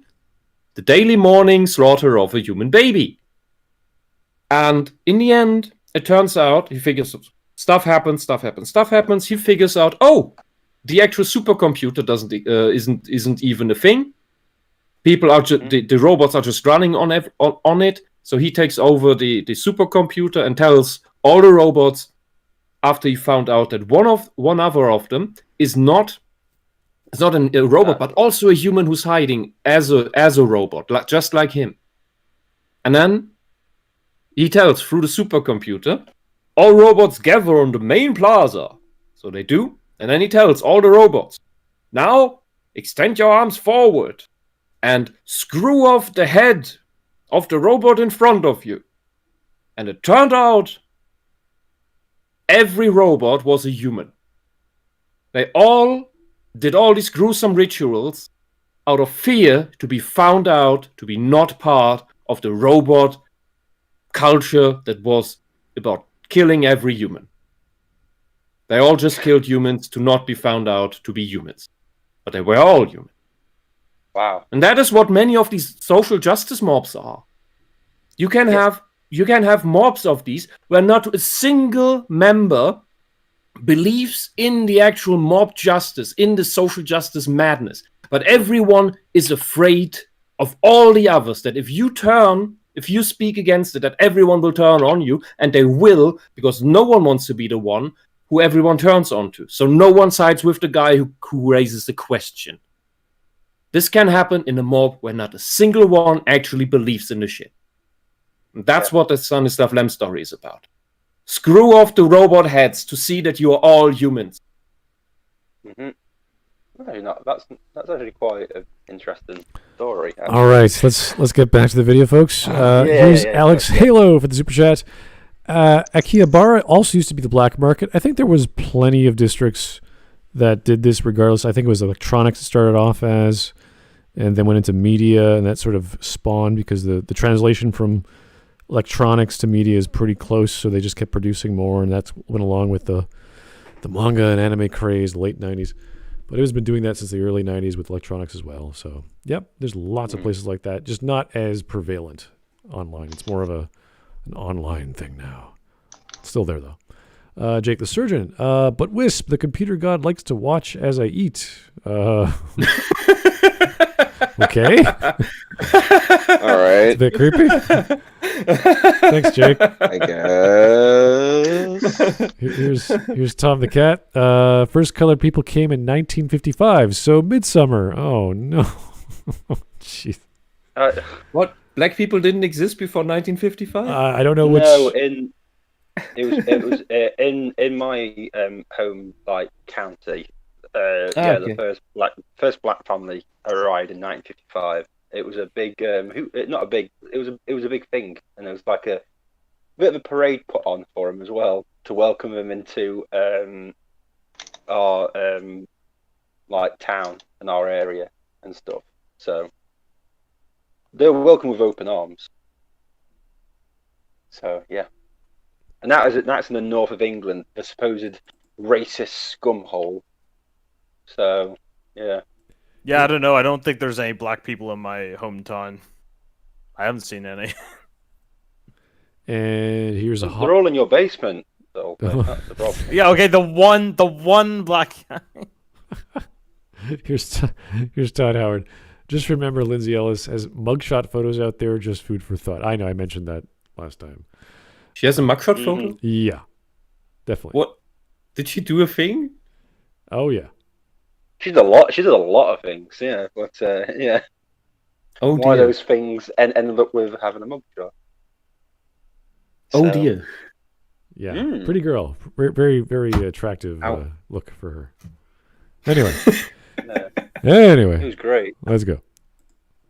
the daily morning slaughter of a human baby. And in the end, it turns out, he figures stuff happens. He figures out, oh, the actual supercomputer isn't even a thing. People are the robots are just running on it. So he takes over the supercomputer and tells all the robots, after he found out that one other of them is not a robot, but also a human who's hiding as a robot, just like him. And then he tells through the supercomputer, all robots gather on the main plaza. So they do. And then he tells all the robots, now extend your arms forward and screw off the head of the robot in front of you. And it turned out every robot was a human. They all did all these gruesome rituals out of fear to be found out, to be not part of the robot culture that was about killing every human. They all just killed humans to not be found out to be humans. But they were all human. Wow. And that is what many of these social justice mobs are. You can have mobs of these where not a single member believes in the actual mob justice, in the social justice madness. But everyone is afraid of all the others, that if you speak against it, that everyone will turn on you, and they will, because no one wants to be the one who everyone turns on to. So no one sides with the guy who raises the question. This can happen in a mob where not a single one actually believes in the shit. And that's what the Stanislav Lem story is about. Screw off the robot heads to see that you are all humans. Mm-hmm. That's actually quite an interesting story. Actually. All right, let's get back to the video, folks. Here's Alex Halo for the super chat. Akihabara also used to be the black market. I think there was plenty of districts that did this regardless. I think it was electronics that started off as, and then went into media, and that sort of spawned because the translation from electronics to media is pretty close, so they just kept producing more, and that's went along with the manga and anime craze, the late 90s. But it has been doing that since the early 90s with electronics as well. So, yep, there's lots of places like that, just not as prevalent online. It's more of an online thing now. It's still there, though. Jake the Surgeon. But Wisp, the computer god, likes to watch as I eat. Okay. All right. It's a bit creepy. Thanks, Jake. I guess. Here's Tom the cat. First colored people came in 1955, so Midsummer. Oh no. Jeez. What? Black people didn't exist before 1955? I don't know which. No, it was in my home county. Okay. The first black family arrived in 1955. It was a big it was a big thing, and there was like a bit of a parade put on for them as well to welcome them into our town and our area and stuff. So they were welcomed with open arms. So yeah, and that's in the north of England, the supposed racist scumhole. So yeah. Yeah, I don't know. I don't think there's any black people in my hometown. I haven't seen any. And here's They're all in your basement, though. That's the problem. Yeah, okay, the one black guy. Here's Todd Howard. Just remember, Lindsay Ellis has mugshot photos out there, just food for thought. I know, I mentioned that last time. She has a mugshot photo? Yeah, definitely. What? Did she do a thing? Oh, yeah. She did a lot of things, yeah. But yeah. Oh dear. One of those things ended up with having a mugshot. Oh dear. Yeah, pretty girl. Very, very attractive look for her. Anyway. Anyway, It was great. let's go.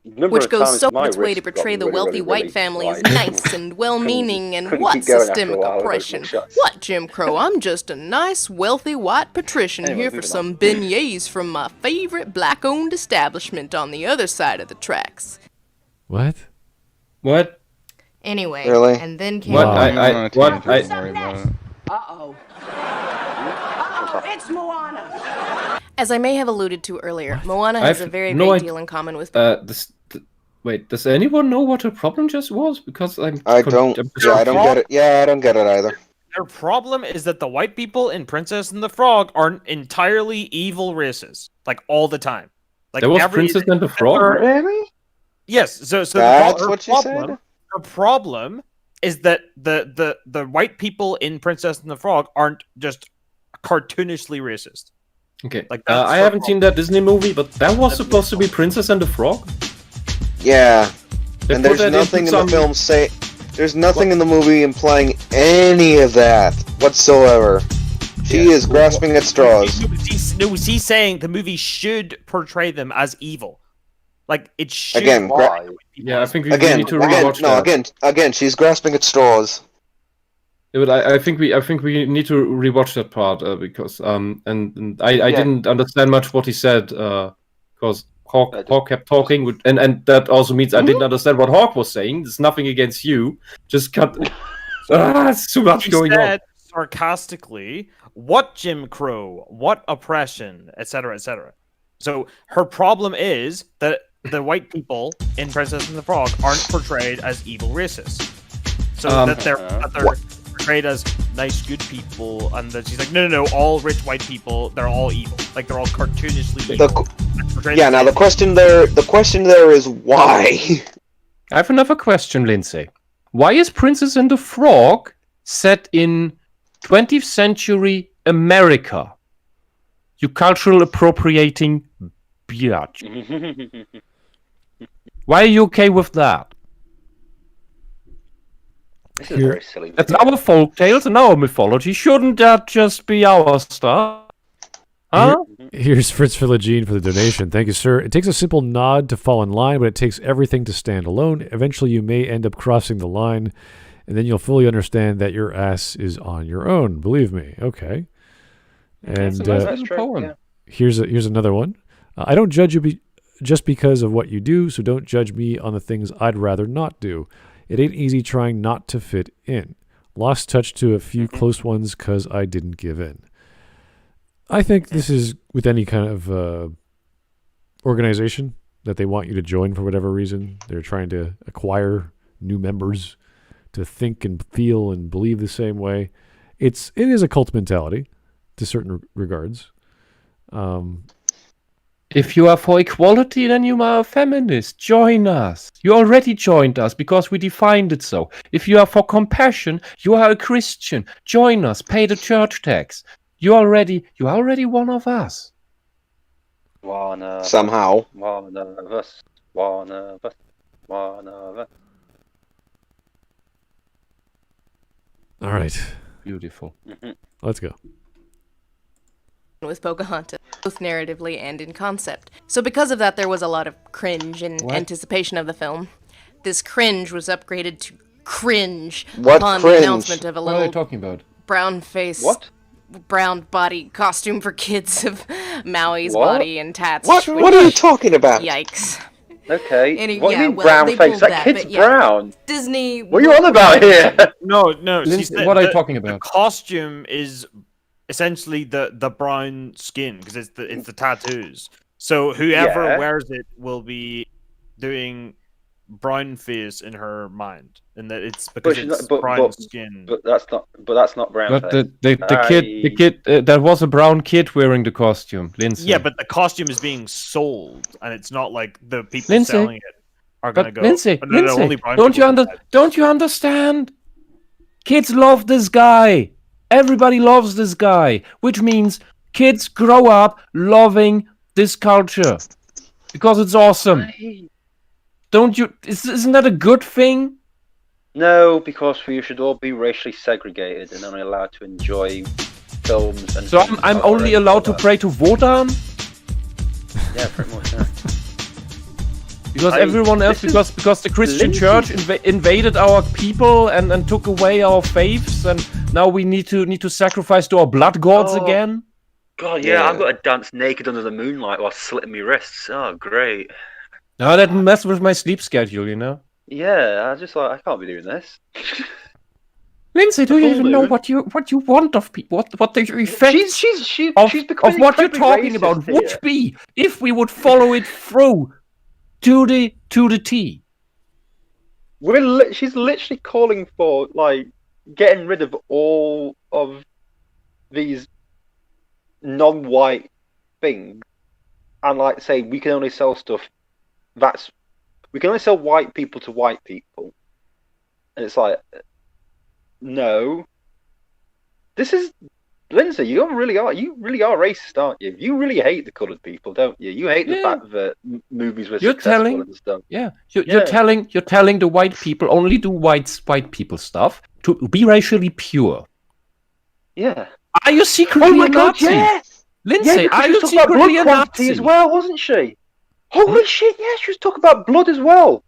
Which goes so on its way to portray the wealthy white family as nice and well-meaning and what systemic oppression. What, Jim Crow? I'm just a nice, wealthy white patrician here for some beignets from my favorite black-owned establishment on the other side of the tracks. What? Anyway, Really? and then came... Uh-oh. It's Moana. As I may have alluded to earlier, Moana has a very big deal in common with... Wait, does anyone know what her problem just was? Because I don't get it. Yeah, I don't get it either. Their problem is that the white people in Princess and the Frog are entirely evil races, like all the time. Like there was Princess and the Frog. Really? Yes. So that's what you said. The problem is that the white people in Princess and the Frog aren't just cartoonishly racist. Okay. Like I haven't seen that Disney movie, but that was supposed to be Princess and the Frog. Yeah, and there's nothing in the film there's nothing in the movie implying any of that whatsoever. She is grasping at straws. He's saying the movie should portray them as evil. Like it should. Again, I think we need to rewatch that. Again, she's grasping at straws. Yeah, but I think we need to rewatch that part because I didn't understand much what he said because Hawk kept talking and that also means I didn't understand what Hawk was saying. There's nothing against you. Just cut. It's too much going on. Sarcastically, what Jim Crow, what oppression, etc., etc. So her problem is that the white people in Princess and the Frog aren't portrayed as evil racists. So that they're portrayed as nice, good people, and that she's like, no, all rich white people, they're all evil. Like they're all cartoonishly evil. Now the question there is why. I have another question, Lindsay. Why is Princess and the Frog set in 20th century America? You cultural appropriating biatch. Why are you okay with that? This is very silly. That's our folk tales and our mythology. Shouldn't that just be our stuff? Huh? Here's Fritz Philogene for the donation. Thank you, sir. It takes a simple nod to fall in line, but it takes everything to stand alone. Eventually, you may end up crossing the line, and then you'll fully understand that your ass is on your own. Believe me. Okay. And That's true. Yeah. here's another one. I don't judge you just because of what you do, so don't judge me on the things I'd rather not do. It ain't easy trying not to fit in. Lost touch to a few close ones because I didn't give in. I think this is with any kind of organization that they want you to join for whatever reason. They're trying to acquire new members to think and feel and believe the same way. It is a cult mentality to certain regards. If you are for equality, then you are a feminist. Join us. You already joined us because we defined it so. If you are for compassion, you are a Christian. Join us. Pay the church tax. You are already one of us. Somehow. One of us. One of us. One of us. All right. Beautiful. Let's go. With Pocahontas, both narratively and in concept. So because of that, there was a lot of cringe in anticipation of the film. This cringe was upgraded to cringe upon the announcement of a little what are you talking about? brown-faced, brown-body costume for kids of Maui's body and tats. What are you talking about? Yikes. Okay. What do you mean brown face? That kid's brown. Disney. What are you on about here? No. What are you talking about? The costume is essentially the brown skin because it's the tattoos. So whoever wears it will be doing brown face in her mind, and that it's because it's brown skin. But that's not brown But face. the kid, there was a brown kid wearing the costume, Lindsay. Yeah, but the costume is being sold, and it's not like the people selling it are gonna go. Lindsay, only brown don't you understand? Kids love this guy. Everybody loves this guy, which means kids grow up loving this culture because it's awesome. Don't you? Isn't that a good thing? No, because we should all be racially segregated and only allowed to enjoy films. And so I'm only allowed to pray to Wodan? Yeah, pretty much. Yeah. Because everyone else, because the Christian Church invaded our people and took away our faiths, and now we need to sacrifice to our blood gods again. God, yeah, I've got to dance naked under the moonlight while slitting my wrists. Oh, great. No, that messed with my sleep schedule, you know. Yeah, I just I can't be doing this. Lindsay, do you even know what you want of people? What the effects of what you're talking about would be if we would follow it through to the T? She's literally calling for like getting rid of all of these non-white things, and like say we can only sell stuff we can only sell white people to white people, and it's like, no, this is Lindsay. You really are racist, aren't you? You really hate the coloured people, don't you? You hate the fact that movies were successful and stuff. Yeah, you're telling the white people only do white people stuff to be racially pure. Yeah. Are you secretly a Nazi? Yes! Lindsay, are you secretly secretly a Nazi as well, wasn't she? Holy shit! Yeah, she was talking about blood as well.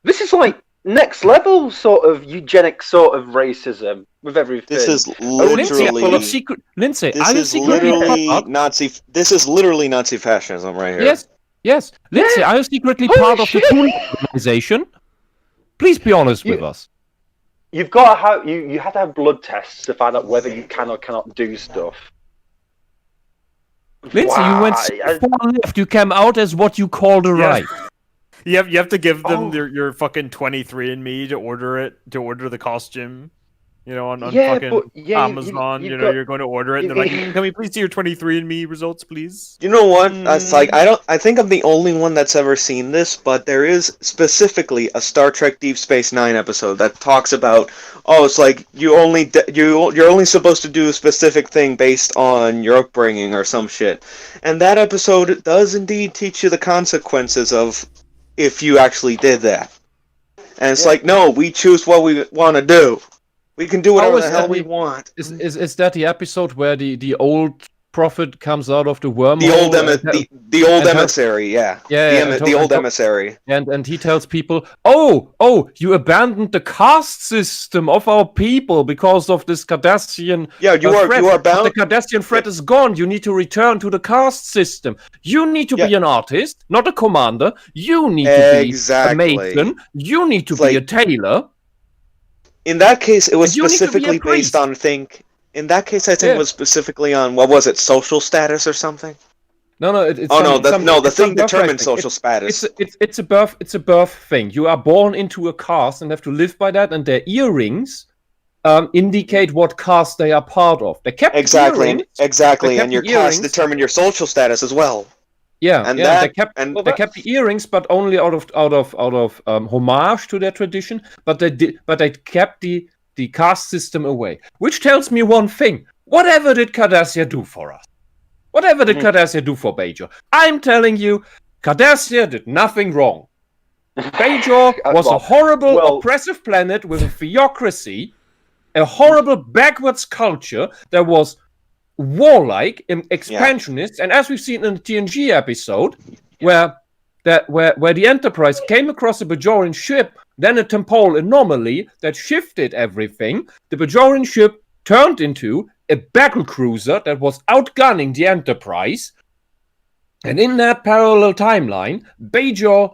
This is like next level sort of eugenic sort of racism with everything. This is literally Lindsay, this is literally Nazi. This is literally Nazi fascism right here. Yes. Lindsay, are you secretly part of the Tool organization? Please be honest with us. You've got to have you have to have blood tests to find out whether you can or cannot do stuff. Lindsay, you went so far left. You came out as what you call the right. You have to give them your fucking 23andMe to order the costume. You know, on fucking Amazon, you're going to order it, and they're like, "Can we please see your 23andMe results, please?" You know what? It's like I think I'm the only one that's ever seen this, but there is specifically a Star Trek Deep Space Nine episode that talks about, it's like you're only supposed to do a specific thing based on your upbringing or some shit, and that episode does indeed teach you the consequences of if you actually did that, and it's like, no, we choose what we want to do. We can do whatever the hell we want. Is that the episode where the old prophet comes out of the wormhole? The old emissary, the old emissary. And he tells people, oh, you abandoned the caste system of our people because of this Cardassian threat. You are bound. The Cardassian threat is gone. You need to return to the caste system. You need to be an artist, not a commander. You need to be a matron. You need to be a tailor. In that case, it was specifically based on In that case, I think it was specifically on what was it, social status or something? No. The thing determines social status. It's a birth thing. You are born into a caste and have to live by that, and their earrings indicate what caste they are part of. They kept exactly, and your caste determined your social status as well. They kept the earrings, but only out of homage to their tradition. But they kept the caste system away, which tells me one thing: whatever did Cardassia do for us? Whatever did Cardassia do for Bajor? I'm telling you, Cardassia did nothing wrong. Bajor was a horrible, oppressive planet with a theocracy, a horrible backwards culture that was warlike, expansionist, and as we've seen in the TNG episode, where the Enterprise came across a Bajoran ship, then a temporal anomaly that shifted everything, the Bajoran ship turned into a battle cruiser that was outgunning the Enterprise, and in that parallel timeline, Bajor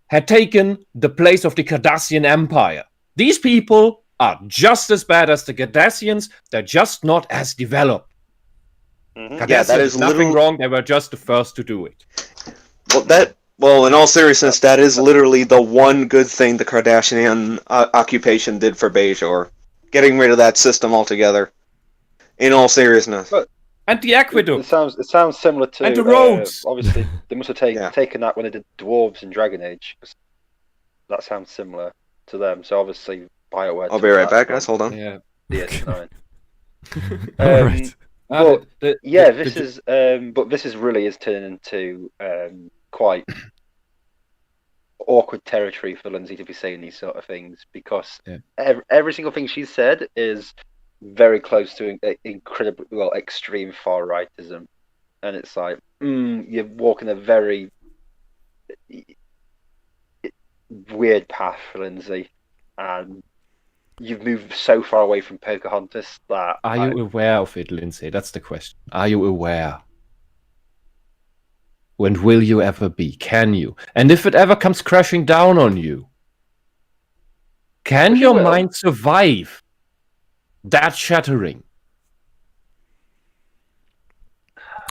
had taken the place of the Cardassian Empire. These people are just as bad as the Cardassians, they're just not as developed. That is nothing wrong. They were just the first to do it. Well, in all seriousness, that is literally the one good thing the Kardashian occupation did for Bajor, getting rid of that system altogether. In all seriousness, and the aqueduct. It sounds similar to and the roads. Obviously, they must have taken that when they did Dwarves in Dragon Age. That sounds similar to them. So obviously, BioWare. I'll be right back, guys. Hold on. Yeah. DS9. All right. This is really turning into quite awkward territory for Lindsay to be saying these sort of things, because every single thing she said is very close to incredibly extreme far rightism. and it's like, you're walking a very weird path, Lindsay, and you've moved so far away from Pocahontas that... Are you aware of it, Lindsay? That's the question. Are you aware? When will you ever be? Can you? And if it ever comes crashing down on you, can your mind survive that shattering?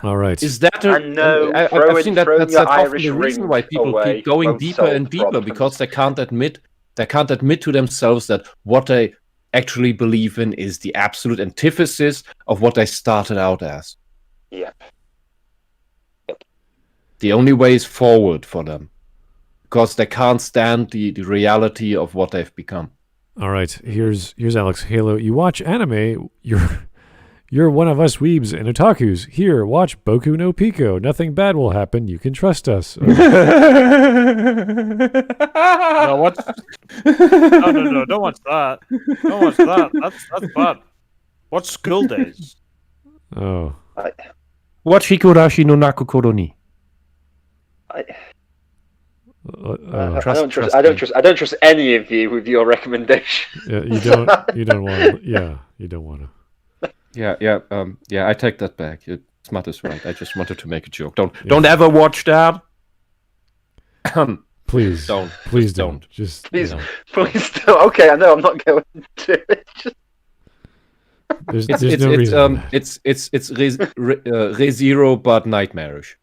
All right. Is that I've seen that's often the reason why people away keep going won't deeper solve and the deeper problem. because they can't admit to themselves that what they actually believe in is the absolute antithesis of what they started out as. Yep. The only way is forward for them because they can't stand the reality of what they've become. All right. Here's Alex Halo. You watch anime. You're one of us weebs and otakus. Here, watch Boku no Pico. Nothing bad will happen. You can trust us. No, what? No, don't watch that. Don't watch that. That's bad. Watch School Days. Oh. Watch Hikorashi no Nakokoro ni. I don't trust any of you with your recommendation. Yeah, you don't want to. You don't want to. Yeah, I take that back. Smut is right. I just wanted to make a joke. Don't ever watch that. Please don't. Please don't. Just please don't. Okay, I know I'm not going to. There's no reason. It's ReZero but nightmarish.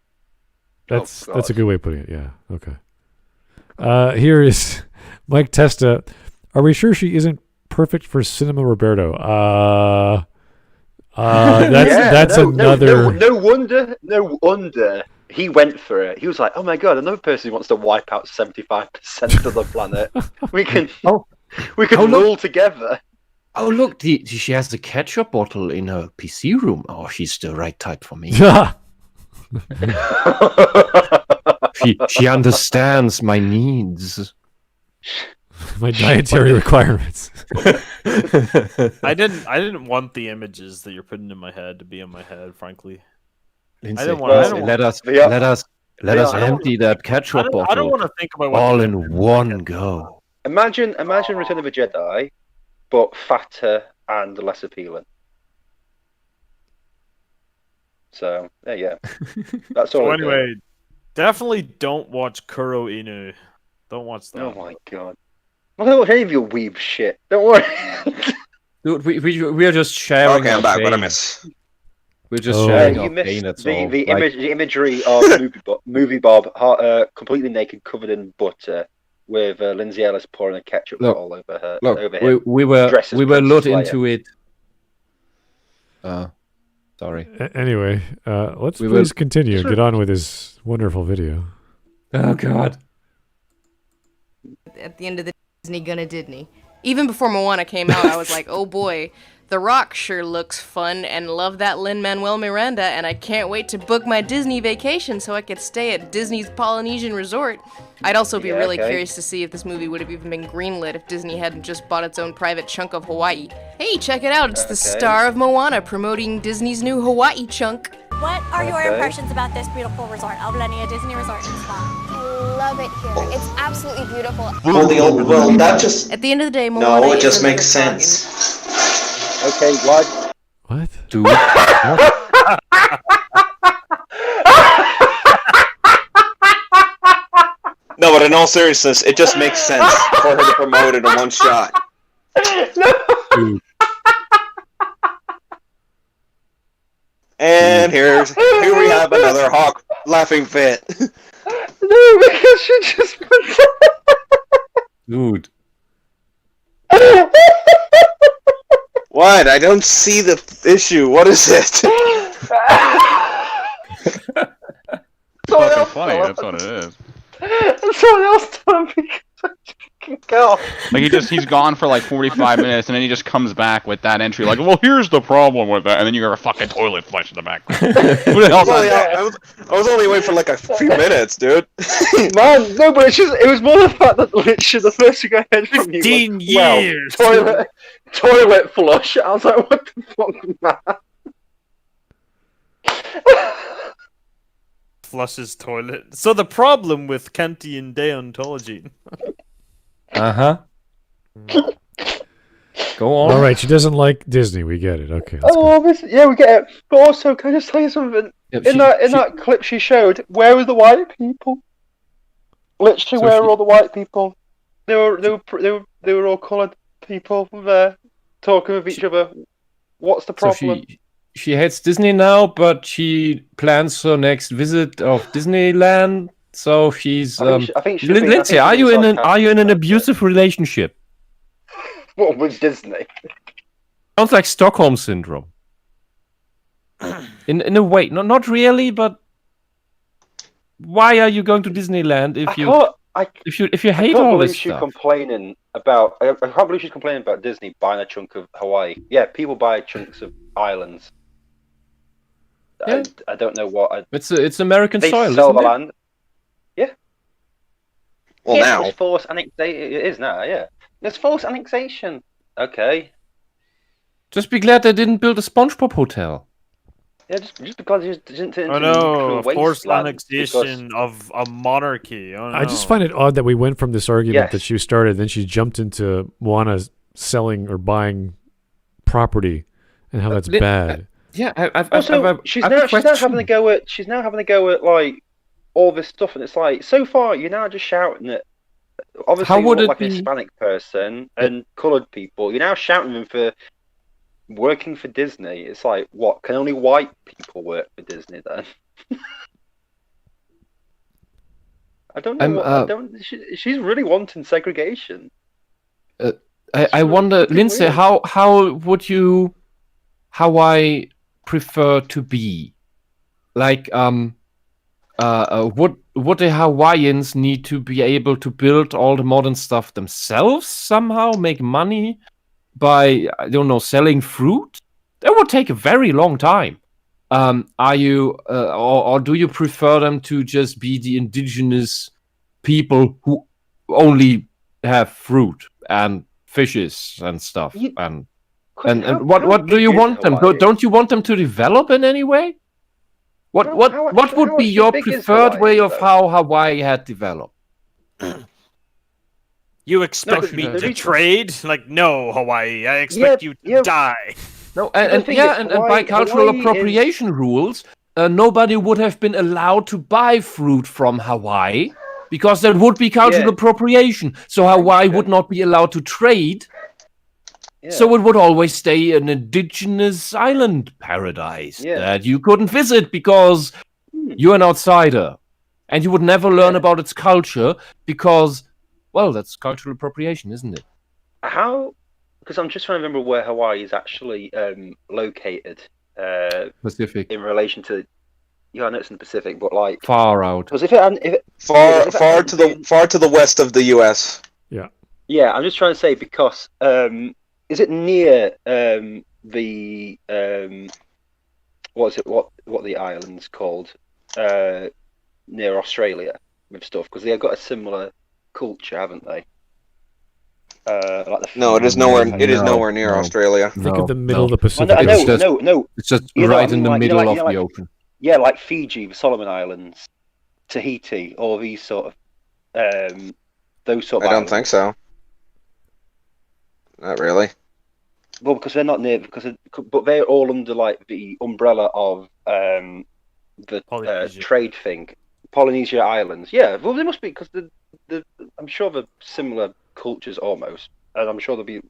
That's a good way of putting it. Yeah. Okay. Here is Mike Testa. Are we sure she isn't perfect for Cinema Roberto? That's another. No wonder he went for it. He was like, "Oh my god, another person who wants to wipe out 75% of the planet. We can rule together." Oh look, she has the ketchup bottle in her PC room. Oh, she's the right type for me. She understands my needs. My dietary requirements. I didn't want the images that you're putting in my head to be in my head, frankly. Lindsay, I don't want. Let us empty that ketchup bottle. I don't want to think about what all in one go. Imagine Return of a Jedi, but fatter and less appealing. So there you go. That's all. So anyway, definitely don't watch Kuro Inu. Don't watch that. Oh my god. I'm not gonna watch any of your weeb shit. Don't worry. Dude, we are just sharing. Okay, I'm back. What I miss? We're just sharing our missed pain. That's the all. The imagery of movie Bob, completely naked, covered in butter, with Lindsay Ellis pouring a ketchup all over her. Over him. we were lured into it. Sorry. Anyway, let's please continue and get on with this wonderful video. Oh God. At the end of the Disney gonna Disney. Even before Moana came out, I was like, oh boy, The Rock sure looks fun and love that Lin-Manuel Miranda, and I can't wait to book my Disney vacation so I could stay at Disney's Polynesian Resort. I'd also be really curious to see if this movie would have even been greenlit if Disney hadn't just bought its own private chunk of Hawaii. Hey, check it out, it's the star of Moana promoting Disney's new Hawaii chunk. What are your impressions about this beautiful resort, Aulania Disney Resort and Spa? I love it here. It's absolutely beautiful. Well, that just... At the end of the day, Moana No, it just is makes another sense. Okay, what? What? Dude. No, but in all seriousness, it just makes sense for her to promote it in one shot. Dude. And here we have another hawk laughing fit. No, because she just... Dude. What? I don't see the issue. What is it? Fucking funny, that's what it is. Someone else told me. Go. Like he's gone for like 45 minutes, and then he just comes back with that entry, like, well, here's the problem with that, and then you got a fucking toilet flush in the background. Who the hell's I was only away for like a few minutes, dude. Man, no, but it was more the fact that literally the first thing I heard from you 15 was, years! Well, toilet flush. I was like, what the fuck, man? flush his toilet. So the problem with Kantian deontology. Go on. All right, she doesn't like Disney. We get it. Okay. Let's go. Yeah, we get it. But also, can I just tell you something? In that clip she showed, where were the white people? Literally, where were all the white people? They were all coloured people there, talking with each other. What's the problem? So she hates Disney now, but she plans her next visit of Disneyland. So she's. Lindsay, are you in an abusive relationship? What, with Disney? Sounds like Stockholm syndrome. In a way, not really, but why are you going to Disneyland if you hate all this stuff? I can't believe she's complaining about Disney buying a chunk of Hawaii. Yeah, people buy chunks of islands. Yeah. I don't know what. It's American they soil, sell isn't the it? land. Yeah. Well, now it's forced annexation. It is now. Yeah, it's forced annexation. Okay. Just be glad they didn't build a SpongeBob hotel. Yeah, just because it didn't turn Oh into no, a forced wasteland annexation of a monarchy. Oh, no. I just find it odd that we went from this argument that she started, then she jumped into Moana selling or buying property, and how that's bad. She's now having to go at like all this stuff, and it's like so far you're now just shouting at obviously like a Hispanic person and coloured people. You're now shouting them for working for Disney. It's like, what? Can only white people work for Disney then? I don't know. She's really wanting segregation. I wonder, Lindsay, how would you Hawaii prefer to be? Like, would the Hawaiians need to be able to build all the modern stuff themselves somehow, make money by, I don't know, selling fruit? That would take a very long time. Are you, or do you prefer them to just be the indigenous people who only have fruit and fishes and stuff? And what do you want them? Don't you want them to develop in any way? What would be your preferred way of how Hawaii had developed? You expect me to trade? Like, no, Hawaii. I expect you to die. No, and by cultural appropriation rules, nobody would have been allowed to buy fruit from Hawaii because that would be cultural appropriation. So Hawaii would not be allowed to trade. Yeah. So it would always stay an indigenous island paradise that you couldn't visit because you're an outsider. And you would never learn about its culture because, well, that's cultural appropriation, isn't it? How? Because I'm just trying to remember where Hawaii is actually located. Pacific. In relation to, I know it's in the Pacific, but like far out. Because far to the west of the U.S. Yeah. Yeah, I'm just trying to say because is it near the what are the islands called near Australia with stuff? Because they've got a similar culture, haven't they? No, it is nowhere. It is nowhere near Australia. Think of the middle of the Pacific. No. It's just right in the middle of the ocean. Yeah, like Fiji, the Solomon Islands, Tahiti, all these sort of those sort of. I don't think so. Not really. Well, because they're not near, but they're all under like the umbrella of the trade thing, Polynesia Islands. Yeah, well, they must be because I'm sure they're similar cultures almost, and I'm sure they'll be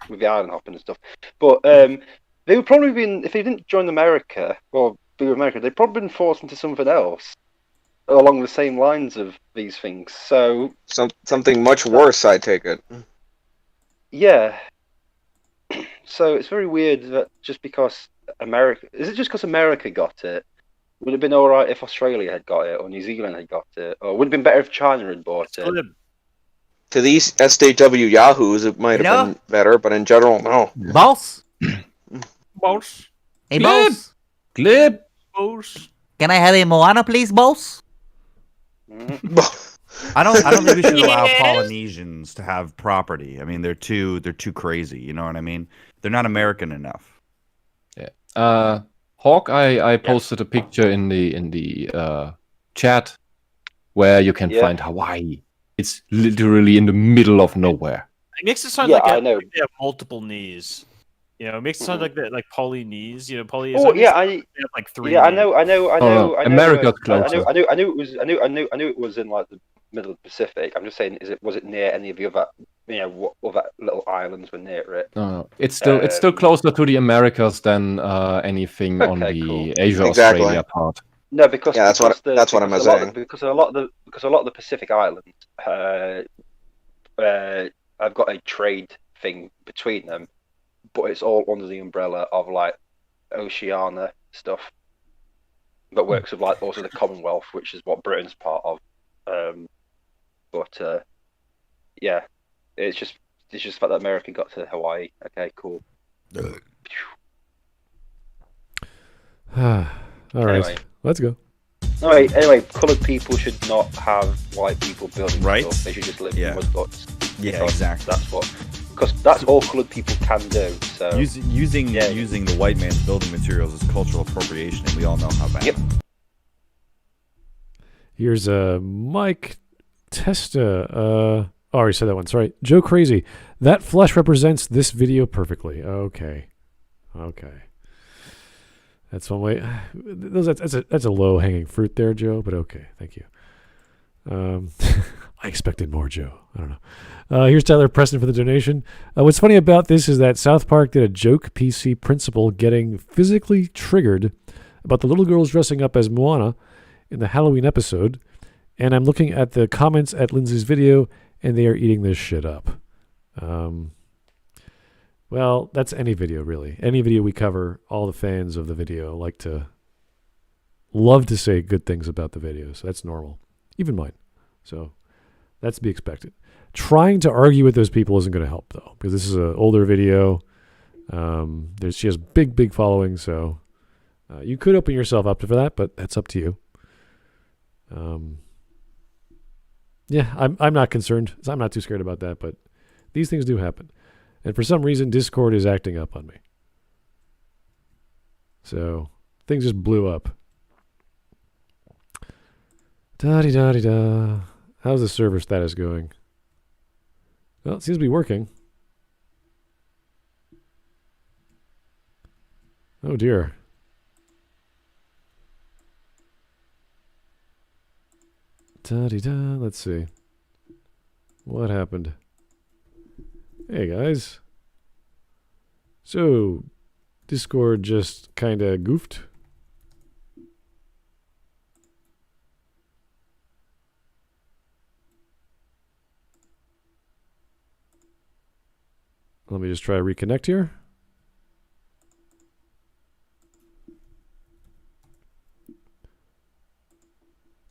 with the island hopping and stuff. But they would probably been, if they didn't join America or be with America, they'd probably been forced into something else along the same lines of these things. So something much worse, I take it. Yeah. So it's very weird that just because America, is it just because America got it? Would it have been all right if Australia had got it or New Zealand had got it, or would it have been better if China had bought it? To these SJW Yahoos, it might have been better, but in general, no. Boss? Boss? Hey, boss? Glib? Boss? Can I have a Moana, please, boss? I don't think we should allow Polynesians to have property. I mean, they're too crazy. You know what I mean? They're not American enough. Yeah. Hawk, I posted a picture in the chat where you can find Hawaii. It's literally in the middle of nowhere. It makes it sound like they have multiple knees. You know, it makes it sound like that, like Polynese. You know, Polynese. Oh yeah, they have like 3. Yeah, I know. America's closer. I knew it was in like the middle of the Pacific. I'm just saying, was it near any of the other, what other little islands were near it? No, it's still closer to the Americas than anything on the Asia-Australia part. No, because that's what I'm saying. Because a lot of the Pacific islands, I've got a trade thing between them, but it's all under the umbrella of like Oceania stuff, but works with like also the Commonwealth, which is what Britain's part of. Yeah, it's just the fact that America got to Hawaii. Okay, cool. All right, let's go. Anyway, coloured people should not have white people building stuff. They should just live in mud huts. Yeah, exactly. Because that's all coloured people can do. So using the white man's building materials is cultural appropriation, and we all know how bad. Yep. Here's Mike Testa. I already said that one. Sorry, Joe Crazy. That flesh represents this video perfectly. Okay. That's one way. That's a low hanging fruit there, Joe. But okay, thank you. I expected more, Joe. I don't know. Here's Tyler Preston for the donation. What's funny about this is that South Park did a joke PC principal getting physically triggered about the little girls dressing up as Moana in the Halloween episode, and I'm looking at the comments at Lindsay's video, and they are eating this shit up. Well, that's any video, really. Any video we cover, all the fans of the video love to say good things about the video, so that's normal. Even mine. So that's to be expected. Trying to argue with those people isn't going to help, though, because this is an older video. She has big following, so you could open yourself up for that, but that's up to you. Yeah, I'm not concerned. I'm not too scared about that, but these things do happen. And for some reason, Discord is acting up on me. So things just blew up. Da-de-da-de-da. How's the server status going? Well, it seems to be working. Oh dear. Da-de-da. Let's see. What happened? Hey guys. So, Discord just kind of goofed. Let me just try to reconnect here.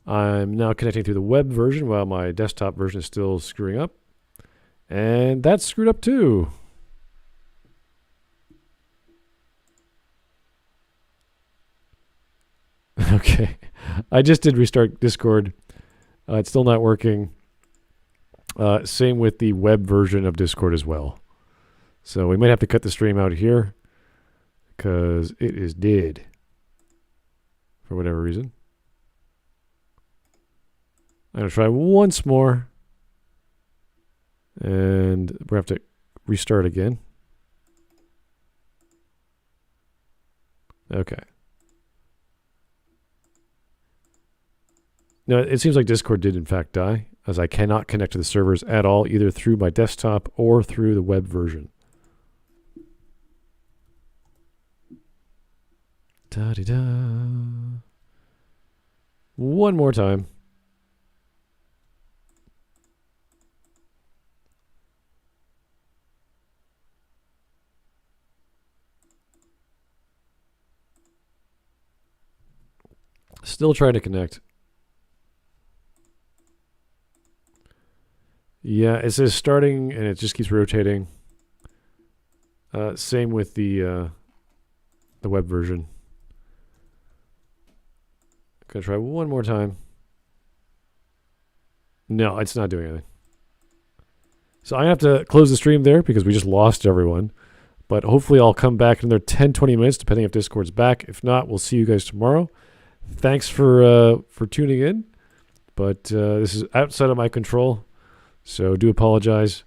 I'm now connecting through the web version while my desktop version is still screwing up. And that's screwed up too. Okay. I just did restart Discord. It's still not working. Same with the web version of Discord as well. So we might have to cut the stream out here because it is dead for whatever reason. I'm going to try once more. And we're going to have to restart again. Okay. Now, it seems like Discord did in fact die, as I cannot connect to the servers at all, either through my desktop or through the web version. Da-de-da. One more time. Still trying to connect. Yeah, it says starting and it just keeps rotating. Same with the web version. Gonna try one more time. No, it's not doing anything. So I have to close the stream there because we just lost everyone. But hopefully I'll come back in another 10-20 minutes, depending if Discord's back. If not, we'll see you guys tomorrow. thanks for tuning in. But this is outside of my control, so do apologize.